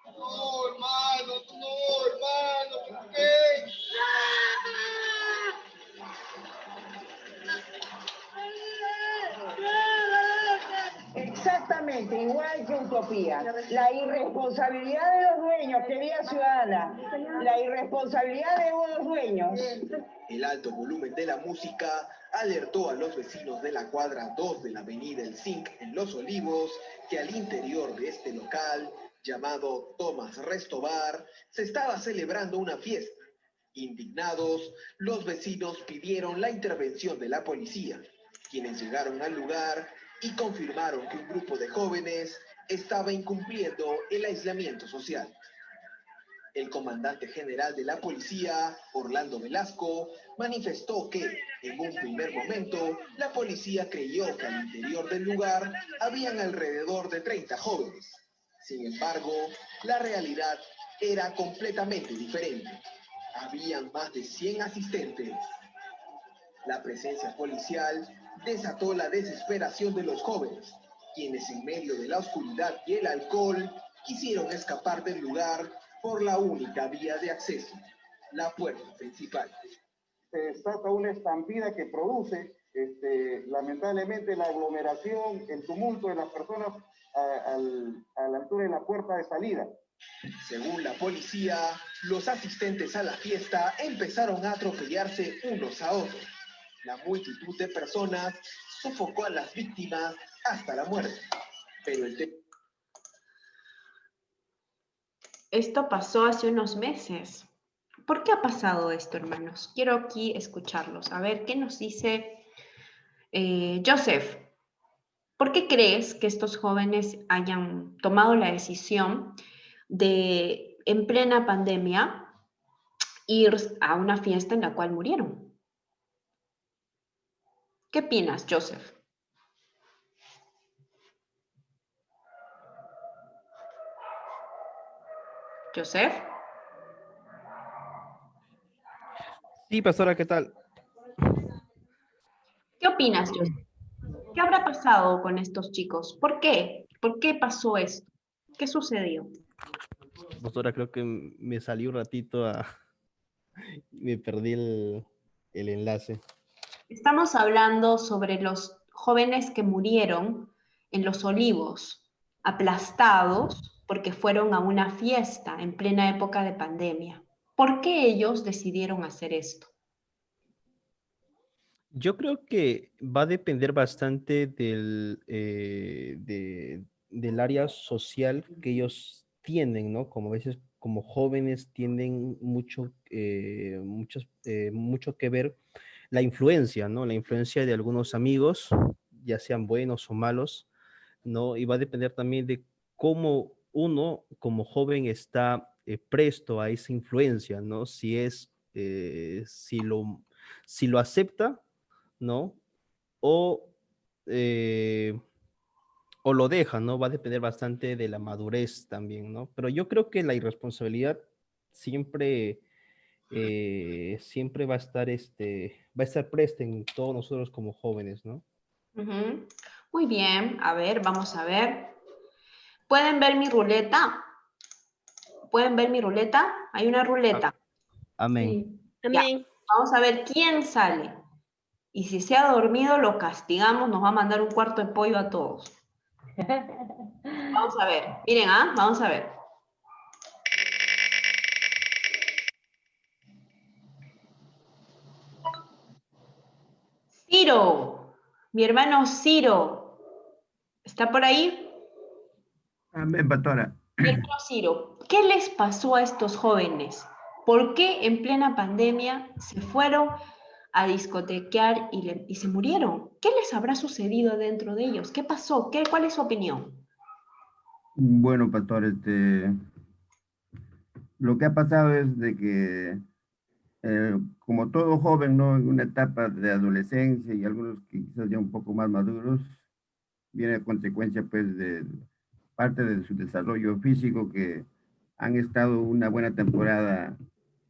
No, hermano, ¿por qué?
Exactamente, igual que Utopía. La irresponsabilidad de los dueños, querida ciudadana, la irresponsabilidad de unos dueños.
El alto volumen de la música alertó a los vecinos de la cuadra 2 de la avenida El Zinc en Los Olivos que al interior de este local, llamado Tomás Resto Bar, se estaba celebrando una fiesta. Indignados, los vecinos pidieron la intervención de la policía, quienes llegaron al lugar y confirmaron que un grupo de jóvenes estaba incumpliendo el aislamiento social. El comandante general de la policía, Orlando Velasco, manifestó que, en un primer momento, la policía creyó que al interior del lugar habían alrededor de 30 jóvenes. Sin embargo, la realidad era completamente diferente. Habían más de 100 asistentes. La presencia policial desató la desesperación de los jóvenes, quienes en medio de la oscuridad y el alcohol quisieron escapar del lugar por la única vía de acceso, la puerta principal.
Se desata una estampida que produce lamentablemente la aglomeración, el tumulto de las personas a la altura de la puerta de salida.
Según la policía, los asistentes a la fiesta empezaron a atropellarse unos a otros. La multitud de personas sofocó a las víctimas hasta la muerte. Pero
Esto pasó hace unos meses. ¿Por qué ha pasado esto, hermanos? Quiero aquí escucharlos. A ver, ¿qué nos dice Joseph? ¿Por qué crees que estos jóvenes hayan tomado la decisión de, en plena pandemia, ir a una fiesta en la cual murieron? ¿Qué opinas, Joseph? ¿Joseph?
Sí, pastora, ¿qué tal?
¿Qué opinas, Joseph? ¿Qué habrá pasado con estos chicos? ¿Por qué? ¿Por qué pasó esto? ¿Qué sucedió?
Pastora, creo que me salí un ratito me perdí el enlace.
Estamos hablando sobre los jóvenes que murieron en Los Olivos, aplastados porque fueron a una fiesta en plena época de pandemia. ¿Por qué ellos decidieron hacer esto?
Yo creo que va a depender bastante del área social que ellos tienen, ¿no? Como a veces, como jóvenes, tienen mucho que ver la influencia, ¿no? La influencia de algunos amigos, ya sean buenos o malos, ¿no? Y va a depender también de cómo uno, como joven, está presto a esa influencia, ¿no? Si lo acepta, ¿no? O, eh, o lo deja, ¿no? Va a depender bastante de la madurez también, ¿no? Pero yo creo que la irresponsabilidad siempre, siempre va a estar presta en todos nosotros como jóvenes, ¿no?
Ujú. Muy bien, a ver, vamos a ver. ¿Pueden ver mi ruleta? ¿Pueden ver mi ruleta? Hay una ruleta.
Amén.
Ya, vamos a ver quién sale. Y si se ha dormido, lo castigamos, nos va a mandar un cuarto de pollo a todos. Vamos a ver, miren, vamos a ver. Ciro, mi hermano Ciro, ¿está por ahí?
Amén, pastora.
Mi hermano Ciro, ¿qué les pasó a estos jóvenes? ¿Por qué en plena pandemia se fueron a discotequear y se murieron? ¿Qué les habrá sucedido dentro de ellos? ¿Qué pasó? ¿Cuál es su opinión?
Bueno, pastor, lo que ha pasado es de que, como todo joven, ¿no? En una etapa de adolescencia y algunos que quizás ya un poco más maduros, viene a consecuencia, pues, de parte de su desarrollo físico, que han estado una buena temporada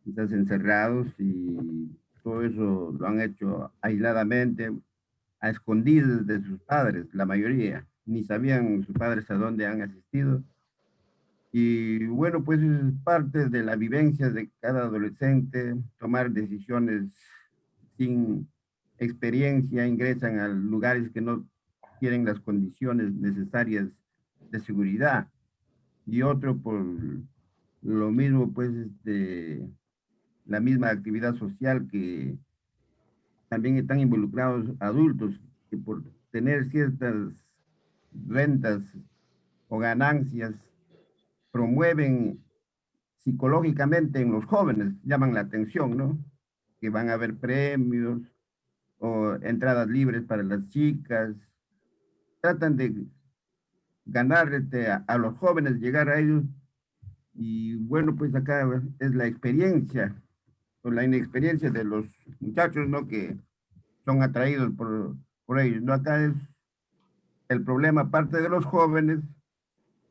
quizás encerrados y todo eso lo han hecho aisladamente, a escondidas de sus padres, la mayoría. Ni sabían sus padres a dónde han asistido. Y bueno, pues es parte de la vivencia de cada adolescente, tomar decisiones sin experiencia, ingresan a lugares que no tienen las condiciones necesarias de seguridad. Y otro por lo mismo, pues, la misma actividad social que también están involucrados adultos, que por tener ciertas rentas o ganancias promueven psicológicamente en los jóvenes, llaman la atención, ¿no? Que van a haber premios o entradas libres para las chicas. Tratan de ganar a los jóvenes, llegar a ellos. Y bueno, pues acá es la experiencia o la inexperiencia de los muchachos, ¿no? Que son atraídos por ellos, ¿no? Acá es el problema parte de los jóvenes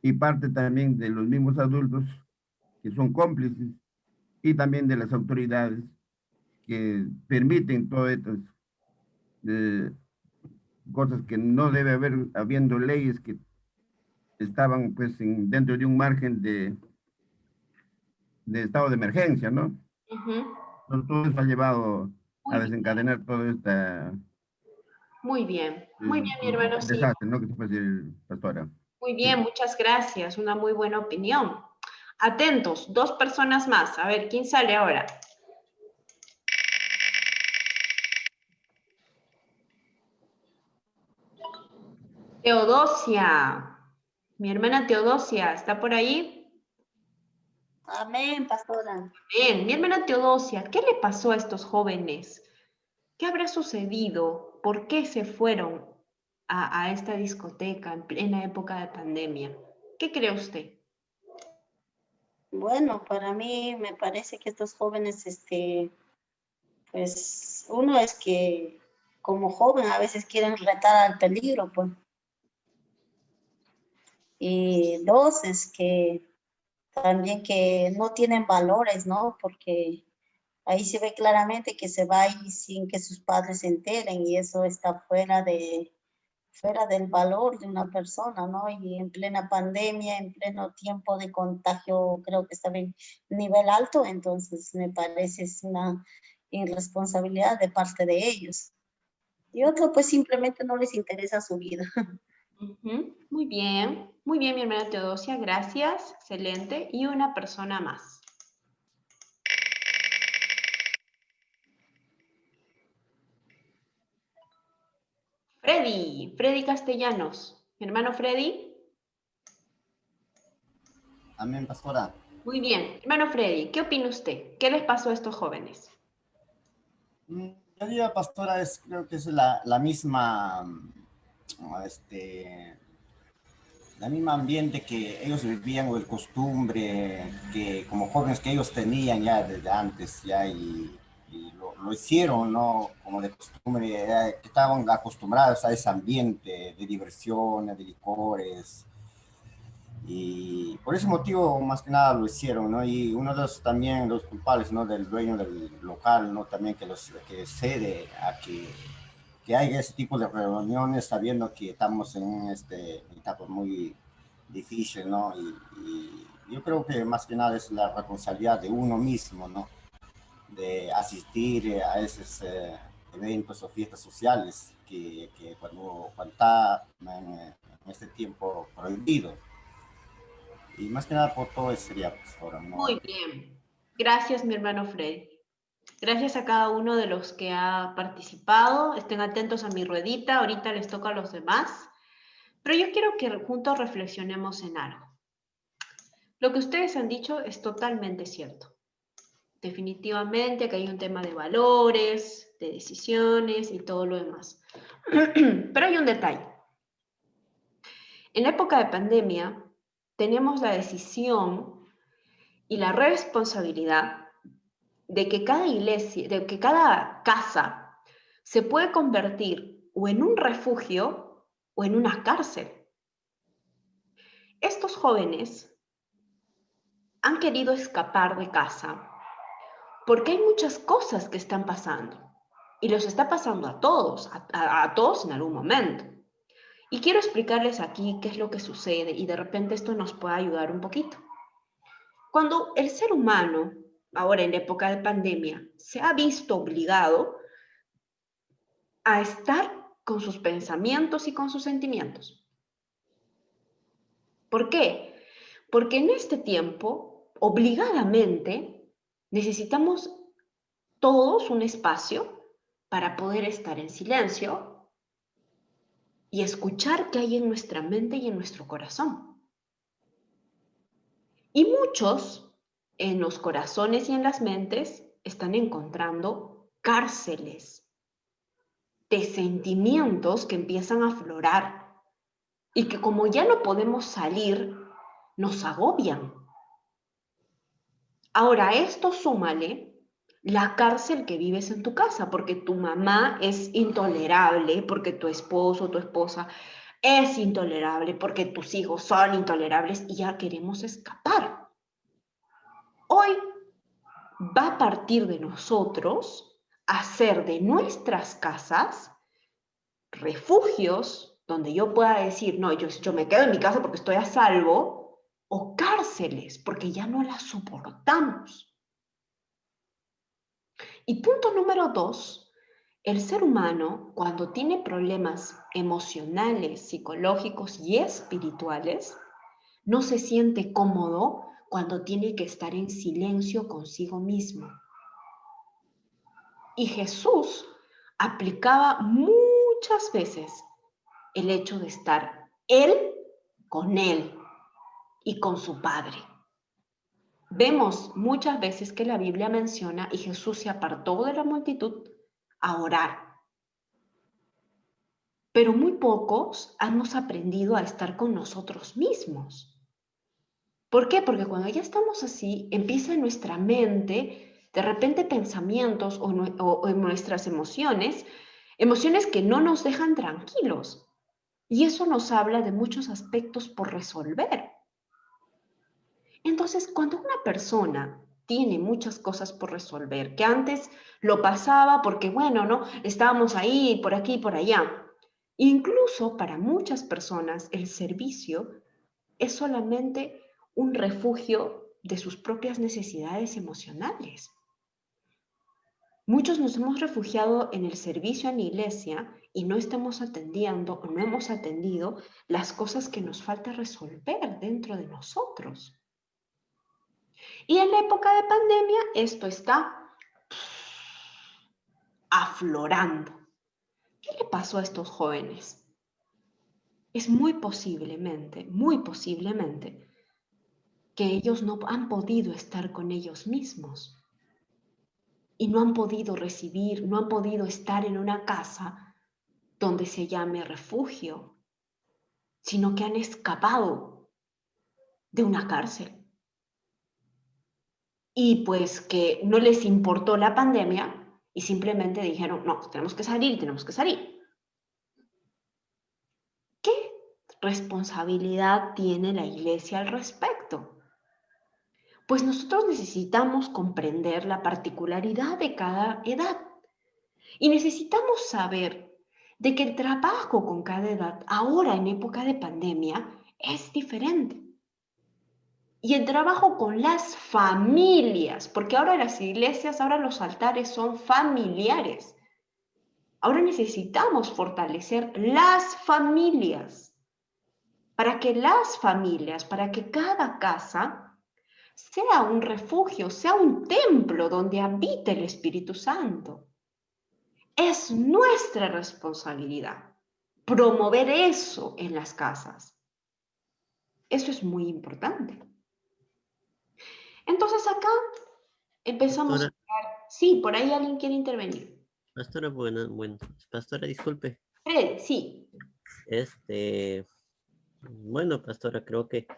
y parte también de los mismos adultos que son cómplices y también de las autoridades que permiten todas estas cosas que no debe haber, habiendo leyes que estaban pues dentro de un margen de estado de emergencia, ¿no? Entonces, todo eso ha llevado a desencadenar toda esta...
Muy bien, mi hermano. Sí.
Desastre, ¿no? Que se puede decir, pastora.
Muy bien, muchas gracias, una muy buena opinión. Atentos, 2 personas más. A ver, ¿quién sale ahora? Teodosia. Mi hermana Teodosia, ¿está por ahí?
Amén, pastora.
Bien, mi hermana Teodosia, ¿qué le pasó a estos jóvenes? ¿Qué habrá sucedido? ¿Por qué se fueron a esta discoteca en plena época de pandemia? ¿Qué cree usted?
Bueno, para mí me parece que estos jóvenes, pues uno es que como joven a veces quieren retar al peligro, pues. Y 2 es que también que no tienen valores, ¿no? Porque ahí se ve claramente que se va ahí sin que sus padres se enteren y eso está fuera del valor de una persona, ¿no? Y en plena pandemia, en pleno tiempo de contagio, creo que está en nivel alto, entonces me parece es una irresponsabilidad de parte de ellos. Y otro, pues simplemente no les interesa su vida.
Muy bien, mi hermana Teodosia, gracias, excelente. Y una persona más. Freddy Castellanos. Mi hermano Freddy.
Amén, pastora.
Muy bien, hermano Freddy, ¿qué opina usted? ¿Qué les pasó a estos jóvenes?
Yo diría, pastora, creo que es la misma, la misma ambiente que ellos vivían o el costumbre que como jóvenes que ellos tenían ya desde antes, ya y lo hicieron, ¿no? Como de costumbre, que estaban acostumbrados a ese ambiente de diversión, de licores. Y por ese motivo, más que nada, lo hicieron, ¿no? Y uno de los también los culpables, ¿no? Del dueño del local, ¿no? También que cede a que haya ese tipo de reuniones, sabiendo que estamos en una etapa muy difícil, ¿no? Y yo creo que más que nada es la responsabilidad de uno mismo, ¿no? De asistir a esos eventos o fiestas sociales que cuando está en este tiempo prohibido. Y más que nada por todo eso sería, pues, ahora, ¿no?
Muy bien. Gracias, mi hermano Freddy. Gracias a cada uno de los que ha participado. Estén atentos a mi ruedita. Ahorita les toca a los demás. Pero yo quiero que juntos reflexionemos en algo. Lo que ustedes han dicho es totalmente cierto. Definitivamente que hay un tema de valores, de decisiones y todo lo demás. Pero hay un detalle. En la época de pandemia, tenemos la decisión y la responsabilidad de que cada iglesia, de que cada casa se puede convertir o en un refugio o en una cárcel. Estos jóvenes han querido escapar de casa porque hay muchas cosas que están pasando y los está pasando a todos en algún momento. Y quiero explicarles aquí qué es lo que sucede y de repente esto nos puede ayudar un poquito. Cuando el ser humano, ahora en la época de pandemia, se ha visto obligado a estar con sus pensamientos y con sus sentimientos. ¿Por qué? Porque en este tiempo, obligadamente, necesitamos todos un espacio para poder estar en silencio y escuchar qué hay en nuestra mente y en nuestro corazón. Y muchos, en los corazones y en las mentes, están encontrando cárceles de sentimientos que empiezan a aflorar y que como ya no podemos salir, nos agobian. Ahora, a esto súmale la cárcel que vives en tu casa, porque tu mamá es intolerable, porque tu esposo o tu esposa es intolerable, porque tus hijos son intolerables y ya queremos escapar. Hoy va a partir de nosotros hacer de nuestras casas refugios donde yo pueda decir, no, yo me quedo en mi casa porque estoy a salvo, o cárceles porque ya no las soportamos. Y punto número 2, el ser humano cuando tiene problemas emocionales, psicológicos y espirituales, no se siente cómodo cuando tiene que estar en silencio consigo mismo. Y Jesús aplicaba muchas veces el hecho de estar él y con su Padre. Vemos muchas veces que la Biblia menciona y Jesús se apartó de la multitud a orar. Pero muy pocos hemos aprendido a estar con nosotros mismos. ¿Por qué? Porque cuando ya estamos así, empieza en nuestra mente, de repente pensamientos o en nuestras emociones que no nos dejan tranquilos. Y eso nos habla de muchos aspectos por resolver. Entonces, cuando una persona tiene muchas cosas por resolver, que antes lo pasaba porque, bueno, ¿no? Estábamos ahí, por aquí, por allá. Incluso para muchas personas el servicio es solamente un refugio de sus propias necesidades emocionales. Muchos nos hemos refugiado en el servicio en la iglesia y no estamos atendiendo o no hemos atendido las cosas que nos falta resolver dentro de nosotros. Y en la época de pandemia esto está aflorando. ¿Qué le pasó a estos jóvenes? Es muy posiblemente que ellos no han podido estar con ellos mismos y no han podido recibir, no han podido estar en una casa donde se llame refugio, sino que han escapado de una cárcel. Y pues que no les importó la pandemia y simplemente dijeron, no, tenemos que salir. ¿Qué responsabilidad tiene la iglesia al respecto? Pues nosotros necesitamos comprender la particularidad de cada edad y necesitamos saber de que el trabajo con cada edad, ahora en época de pandemia, es diferente. Y el trabajo con las familias, porque ahora las iglesias, ahora los altares son familiares. Ahora necesitamos fortalecer las familias, para que cada casa sea un refugio, sea un templo donde habite el Espíritu Santo. Es nuestra responsabilidad promover eso en las casas. Eso es muy importante. Entonces acá empezamos a hablar. Sí, por ahí alguien quiere intervenir.
Pastora, bueno, pastora, disculpe.
Sí.
Bueno, pastora, creo que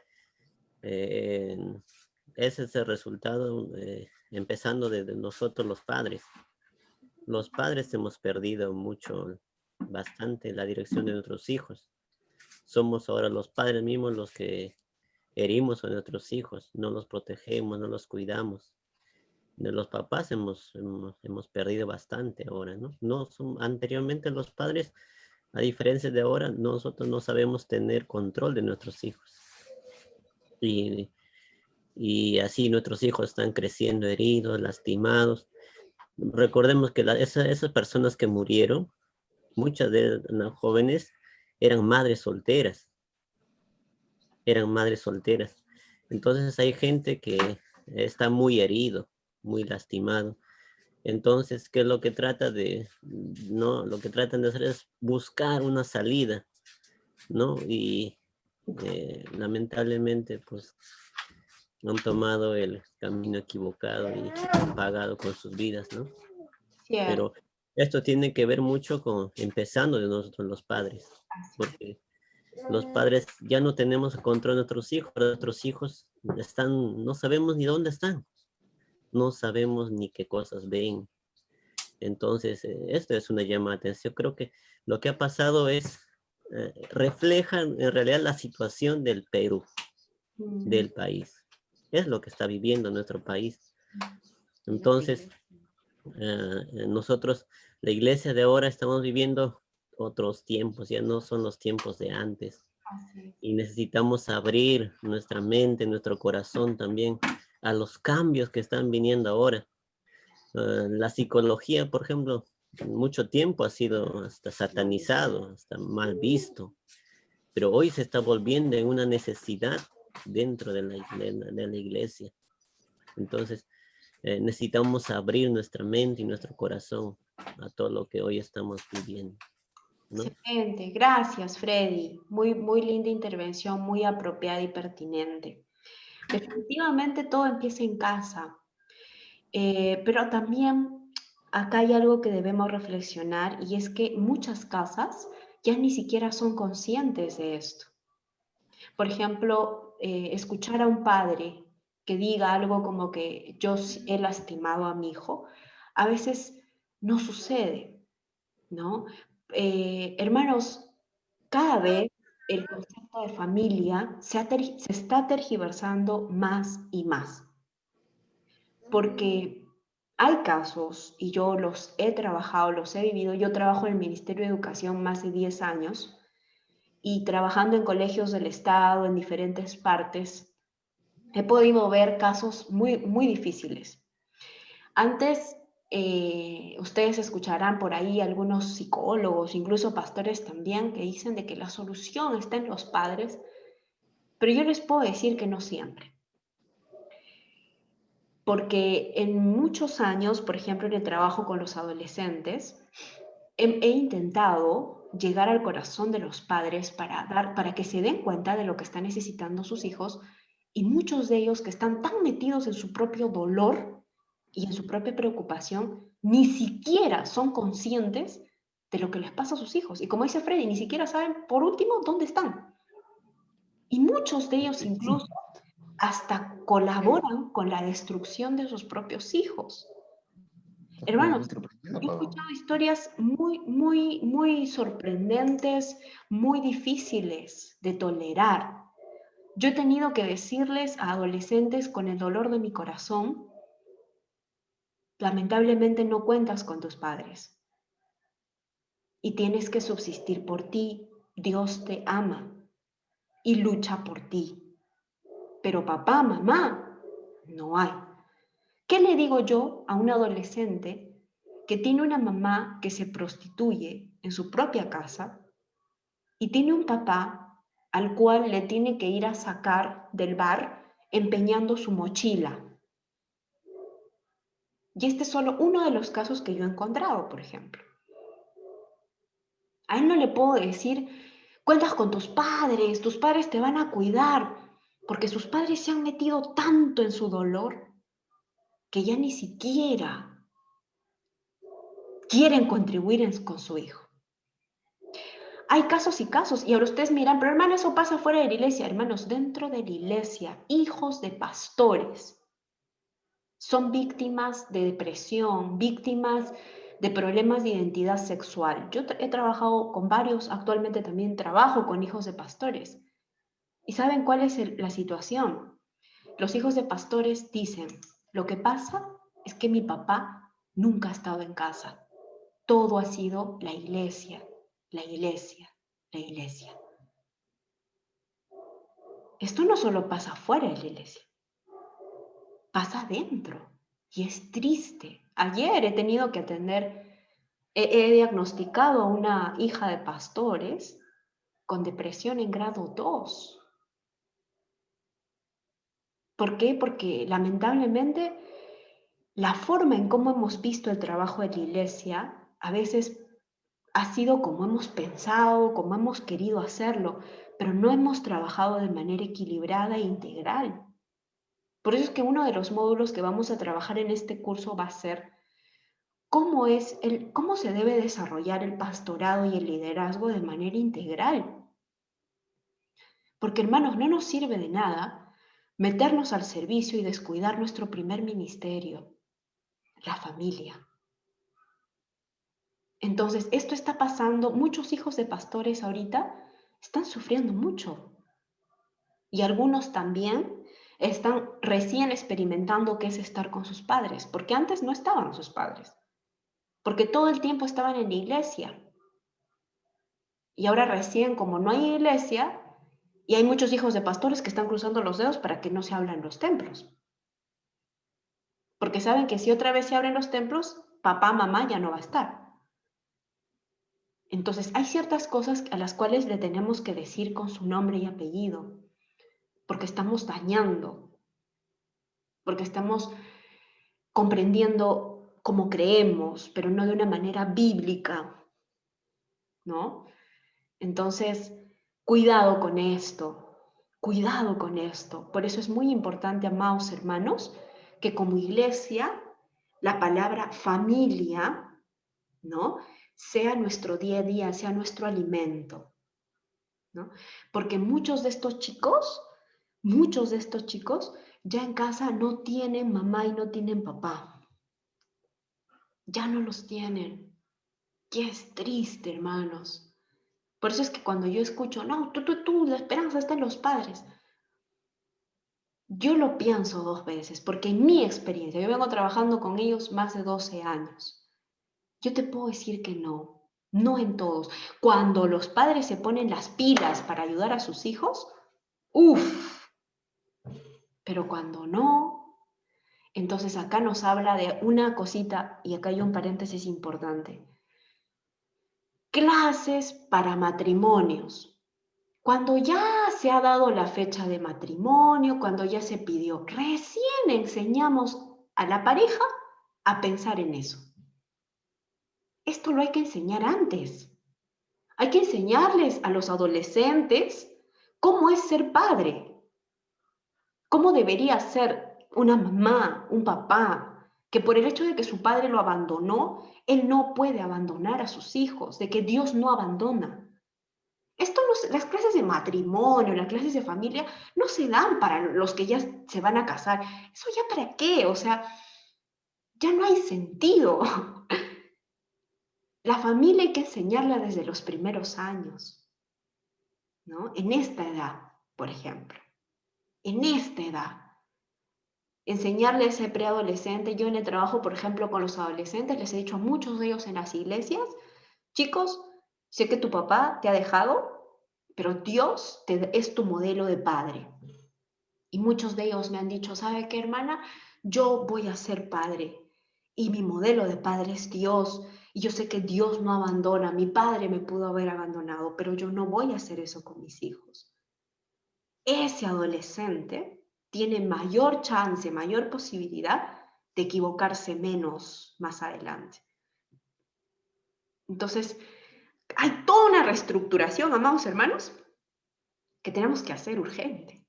ese es el resultado, empezando desde nosotros los padres. Los padres hemos perdido bastante la dirección de nuestros hijos. Somos ahora los padres mismos los que herimos a nuestros hijos, no los protegemos, no los cuidamos. De los papás hemos perdido bastante ahora, ¿no? Anteriormente los padres, a diferencia de ahora, nosotros no sabemos tener control de nuestros hijos. Y así nuestros hijos están creciendo heridos, lastimados. Recordemos que esas personas que murieron muchas de las jóvenes eran madres solteras. Eran madres solteras. Entonces hay gente que está muy herido, muy lastimado. Entonces, ¿qué es lo que trata de, no? Lo que tratan de hacer es buscar una salida, ¿no? Y lamentablemente, pues, han tomado el camino equivocado y han pagado con sus vidas, ¿no?
Cierto.
Pero esto tiene que ver mucho con, empezando de nosotros los padres, porque los padres ya no tenemos control de nuestros hijos están, no sabemos ni dónde están, no sabemos ni qué cosas ven. Entonces, esto es una llamada de atención. Creo que lo que ha pasado es, refleja en realidad la situación del Perú, del país. Es lo que está viviendo nuestro país. Entonces, nosotros, la iglesia de ahora, estamos viviendo otros tiempos, ya no son los tiempos de antes. Y necesitamos abrir nuestra mente, nuestro corazón también a los cambios que están viniendo ahora. La psicología, por ejemplo, mucho tiempo ha sido hasta satanizado, hasta mal visto, pero hoy se está volviendo en una necesidad dentro de la iglesia. Entonces, necesitamos abrir nuestra mente y nuestro corazón a todo lo que hoy estamos viviendo, ¿no?
Excelente, gracias Freddy. Muy, muy linda intervención, muy apropiada y pertinente. Definitivamente todo empieza en casa, pero también acá hay algo que debemos reflexionar y es que muchas casas ya ni siquiera son conscientes de esto. Por ejemplo, escuchar a un padre que diga algo como que yo he lastimado a mi hijo, a veces no sucede, ¿no? Hermanos, cada vez el concepto de familia se está tergiversando más y más, porque hay casos, y yo los he trabajado, los he vivido, yo trabajo en el Ministerio de Educación más de 10 años, y trabajando en colegios del Estado, en diferentes partes, he podido ver casos muy, muy difíciles. Antes, ustedes escucharán por ahí algunos psicólogos, incluso pastores también, que dicen de que la solución está en los padres, pero yo les puedo decir que no siempre. Porque en muchos años, por ejemplo, en el trabajo con los adolescentes, he intentado llegar al corazón de los padres para que se den cuenta de lo que están necesitando sus hijos, y muchos de ellos que están tan metidos en su propio dolor y en su propia preocupación, ni siquiera son conscientes de lo que les pasa a sus hijos. Y como dice Freddy, ni siquiera saben, por último, dónde están. Y muchos de ellos incluso hasta colaboran con la destrucción de sus propios hijos. Hermanos, he escuchado historias muy, muy, muy sorprendentes, muy difíciles de tolerar. Yo he tenido que decirles a adolescentes con el dolor de mi corazón: lamentablemente no cuentas con tus padres y tienes que subsistir por ti. Dios te ama y lucha por ti. Pero papá, mamá, no hay. ¿Qué le digo yo a un adolescente que tiene una mamá que se prostituye en su propia casa y tiene un papá al cual le tiene que ir a sacar del bar empeñando su mochila? Y este es solo uno de los casos que yo he encontrado, por ejemplo. A él no le puedo decir: cuentas con tus padres te van a cuidar, porque sus padres se han metido tanto en su dolor que ya ni siquiera quieren contribuir con su hijo. Hay casos y casos, y ahora ustedes miran, pero hermano, eso pasa fuera de la iglesia. Hermanos, dentro de la iglesia, hijos de pastores son víctimas de depresión, víctimas de problemas de identidad sexual. Yo he trabajado con varios, actualmente también trabajo con hijos de pastores. ¿Y saben cuál es la situación? Los hijos de pastores dicen: lo que pasa es que mi papá nunca ha estado en casa. Todo ha sido la iglesia, la iglesia, la iglesia. Esto no solo pasa fuera de la iglesia, pasa adentro. Y es triste. Ayer he tenido que atender He diagnosticado a una hija de pastores con depresión en grado 2. ¿Por qué? Porque lamentablemente la forma en cómo hemos visto el trabajo de la iglesia a veces ha sido como hemos pensado, como hemos querido hacerlo, pero no hemos trabajado de manera equilibrada e integral. Por eso es que uno de los módulos que vamos a trabajar en este curso va a ser cómo se debe desarrollar el pastorado y el liderazgo de manera integral. Porque, hermanos, no nos sirve de nada meternos al servicio y descuidar nuestro primer ministerio, la familia. Entonces, esto está pasando, muchos hijos de pastores ahorita están sufriendo mucho. Y algunos también están recién experimentando qué es estar con sus padres, porque antes no estaban sus padres, porque todo el tiempo estaban en la iglesia. Y ahora recién, como no hay iglesia, y hay muchos hijos de pastores que están cruzando los dedos para que no se abran los templos. Porque saben que si otra vez se abren los templos, papá, mamá ya no va a estar. Entonces, hay ciertas cosas a las cuales le tenemos que decir con su nombre y apellido, porque estamos dañando, porque estamos comprendiendo como creemos, pero no de una manera bíblica, ¿no? Entonces, cuidado con esto, cuidado con esto. Por eso es muy importante, amados hermanos, que como iglesia, la palabra familia, ¿no?, sea nuestro día a día, sea nuestro alimento, ¿no? Porque muchos de estos chicos ya en casa no tienen mamá y no tienen papá. Ya no los tienen. Y es triste, hermanos. Por eso es que cuando yo escucho, no, tú, la esperanza está en los padres. Yo lo pienso 2 veces, porque en mi experiencia, yo vengo trabajando con ellos más de 12 años. Yo te puedo decir que no, no en todos. Cuando los padres se ponen las pilas para ayudar a sus hijos, ¡uf! Pero cuando no, entonces acá nos habla de una cosita, y acá hay un paréntesis importante. Clases para matrimonios. Cuando ya se ha dado la fecha de matrimonio, cuando ya se pidió, recién enseñamos a la pareja a pensar en eso. Esto lo hay que enseñar antes. Hay que enseñarles a los adolescentes cómo es ser padre, cómo debería ser una mamá, un papá, que por el hecho de que su padre lo abandonó, él no puede abandonar a sus hijos, de que Dios no abandona. Las clases de matrimonio, las clases de familia, no se dan para los que ya se van a casar. ¿Eso ya para qué? O sea, ya no hay sentido. La familia hay que enseñarla desde los primeros años, ¿no? En esta edad, por ejemplo. En esta edad. Enseñarle a ese preadolescente. Yo en el trabajo, por ejemplo, con los adolescentes, les he dicho a muchos de ellos en las iglesias, chicos, sé que tu papá te ha dejado, pero Dios es tu modelo de padre. Y muchos de ellos me han dicho, ¿sabe qué, hermana? Yo voy a ser padre y mi modelo de padre es Dios. Y yo sé que Dios no abandona. Mi padre me pudo haber abandonado, pero yo no voy a hacer eso con mis hijos. Ese adolescente tiene mayor chance, mayor posibilidad de equivocarse menos más adelante. Entonces, hay toda una reestructuración, amados hermanos, que tenemos que hacer urgente.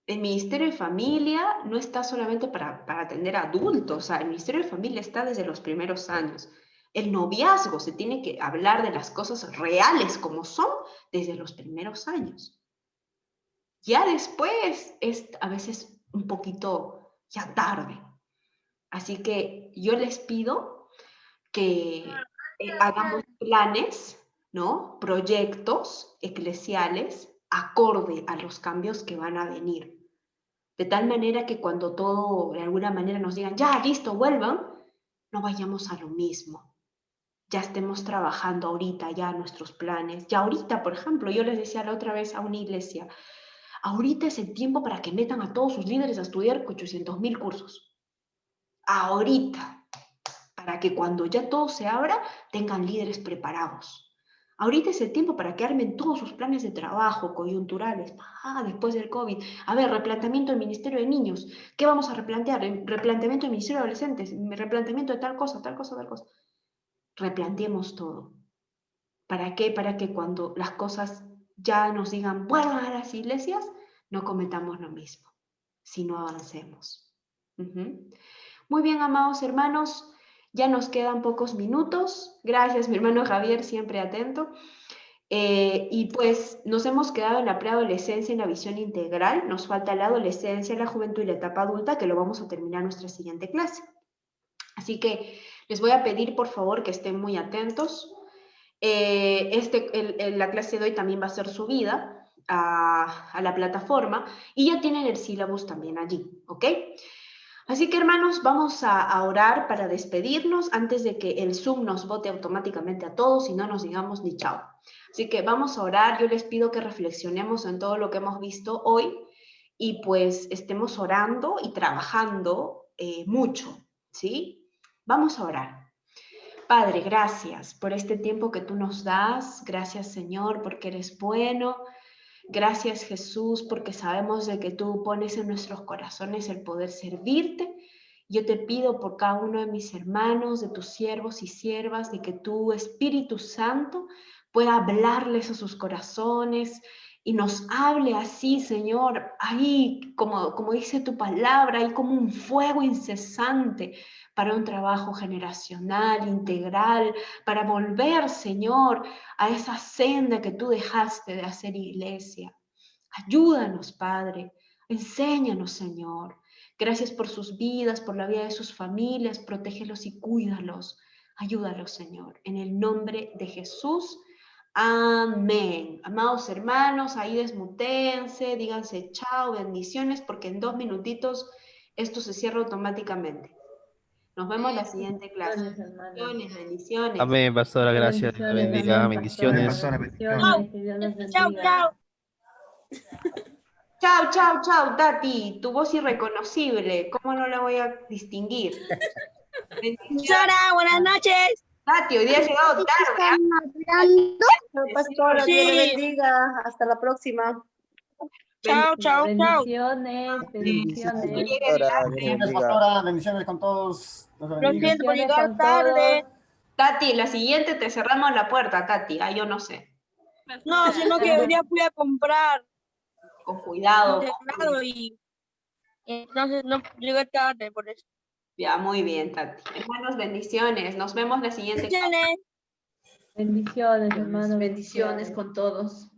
El Ministerio de Familia no está solamente para atender a adultos, o sea, el Ministerio de Familia está desde los primeros años. El noviazgo, se tiene que hablar de las cosas reales como son desde los primeros años. Ya después es a veces un poquito ya tarde. Así que yo les pido que hagamos planes, ¿no? Proyectos eclesiales acorde a los cambios que van a venir. De tal manera que cuando todo de alguna manera nos digan, ya, listo, vuelvan, no vayamos a lo mismo. Ya estemos trabajando ahorita ya nuestros planes. Ya ahorita, por ejemplo, yo les decía la otra vez a una iglesia, ahorita es el tiempo para que metan a todos sus líderes a estudiar 800,000 cursos. Ahorita, para que cuando ya todo se abra, tengan líderes preparados. Ahorita es el tiempo para que armen todos sus planes de trabajo coyunturales, después del COVID. A ver, replanteamiento del Ministerio de Niños. ¿Qué vamos a replantear? Replanteamiento del Ministerio de Adolescentes, replanteamiento de tal cosa, tal cosa, tal cosa. Replanteemos todo. ¿Para qué? Para que cuando las cosas ya nos digan, vuelvan a las iglesias, no cometamos lo mismo, sino avancemos. Muy bien, amados hermanos. Ya nos quedan pocos minutos. Gracias, mi hermano Javier, siempre atento. Y pues nos hemos quedado en la preadolescencia, en la visión integral. Nos falta la adolescencia, la juventud y la etapa adulta, que lo vamos a terminar en nuestra siguiente clase. Así que les voy a pedir, por favor, que estén muy atentos. La clase de hoy también va a ser subida a la plataforma y ya tienen el sílabus también allí, ¿ok? Así que, hermanos, vamos a orar para despedirnos antes de que el Zoom nos bote automáticamente a todos y no nos digamos ni chao. Así que vamos a orar. Yo les pido que reflexionemos en todo lo que hemos visto hoy y pues estemos orando y trabajando mucho, ¿sí? Vamos a orar. Padre, gracias por este tiempo que tú nos das. Gracias, Señor, porque eres bueno. Gracias, Jesús, porque sabemos de que tú pones en nuestros corazones el poder servirte. Yo te pido por cada uno de mis hermanos, de tus siervos y siervas, de que tu Espíritu Santo pueda hablarles a sus corazones y nos hable así, Señor, ahí como dice tu palabra, ahí como un fuego incesante para un trabajo generacional, integral, para volver, Señor, a esa senda que tú dejaste de hacer iglesia. Ayúdanos, Padre, enséñanos, Señor. Gracias por sus vidas, por la vida de sus familias, protégelos y cuídalos. Ayúdalos, Señor, en el nombre de Jesús. Amén. Amados hermanos, ahí desmutéense, díganse chao, bendiciones, porque en 2 minutitos esto se cierra automáticamente. Nos vemos en la siguiente clase. Bendiciones, bendiciones.
Amén, pastora, gracias. Dios la bendiga, bendiciones.
Chao, chao.
Chao, chao, chao, Tati. Tu voz irreconocible. ¿Cómo no la voy a distinguir?
Pastora, buenas noches.
Tati, hoy día ha llegado tarde.
Pastora, Dios le bendiga. Hasta la próxima.
Chao, chao, chao.
Bendiciones, bendiciones.
Bendiciones, pastora, bendiciones con todos.
Lo siento por llegar tarde.
Tati, la siguiente te cerramos la puerta, Tati. Yo no sé.
No, sino que hoy día fui a comprar.
Con cuidado.
Y entonces no llegué tarde por eso.
Ya, muy bien, Tati. Hermanos, bendiciones. Nos vemos la siguiente.
Bendiciones, hermanos.
Bendiciones con todos.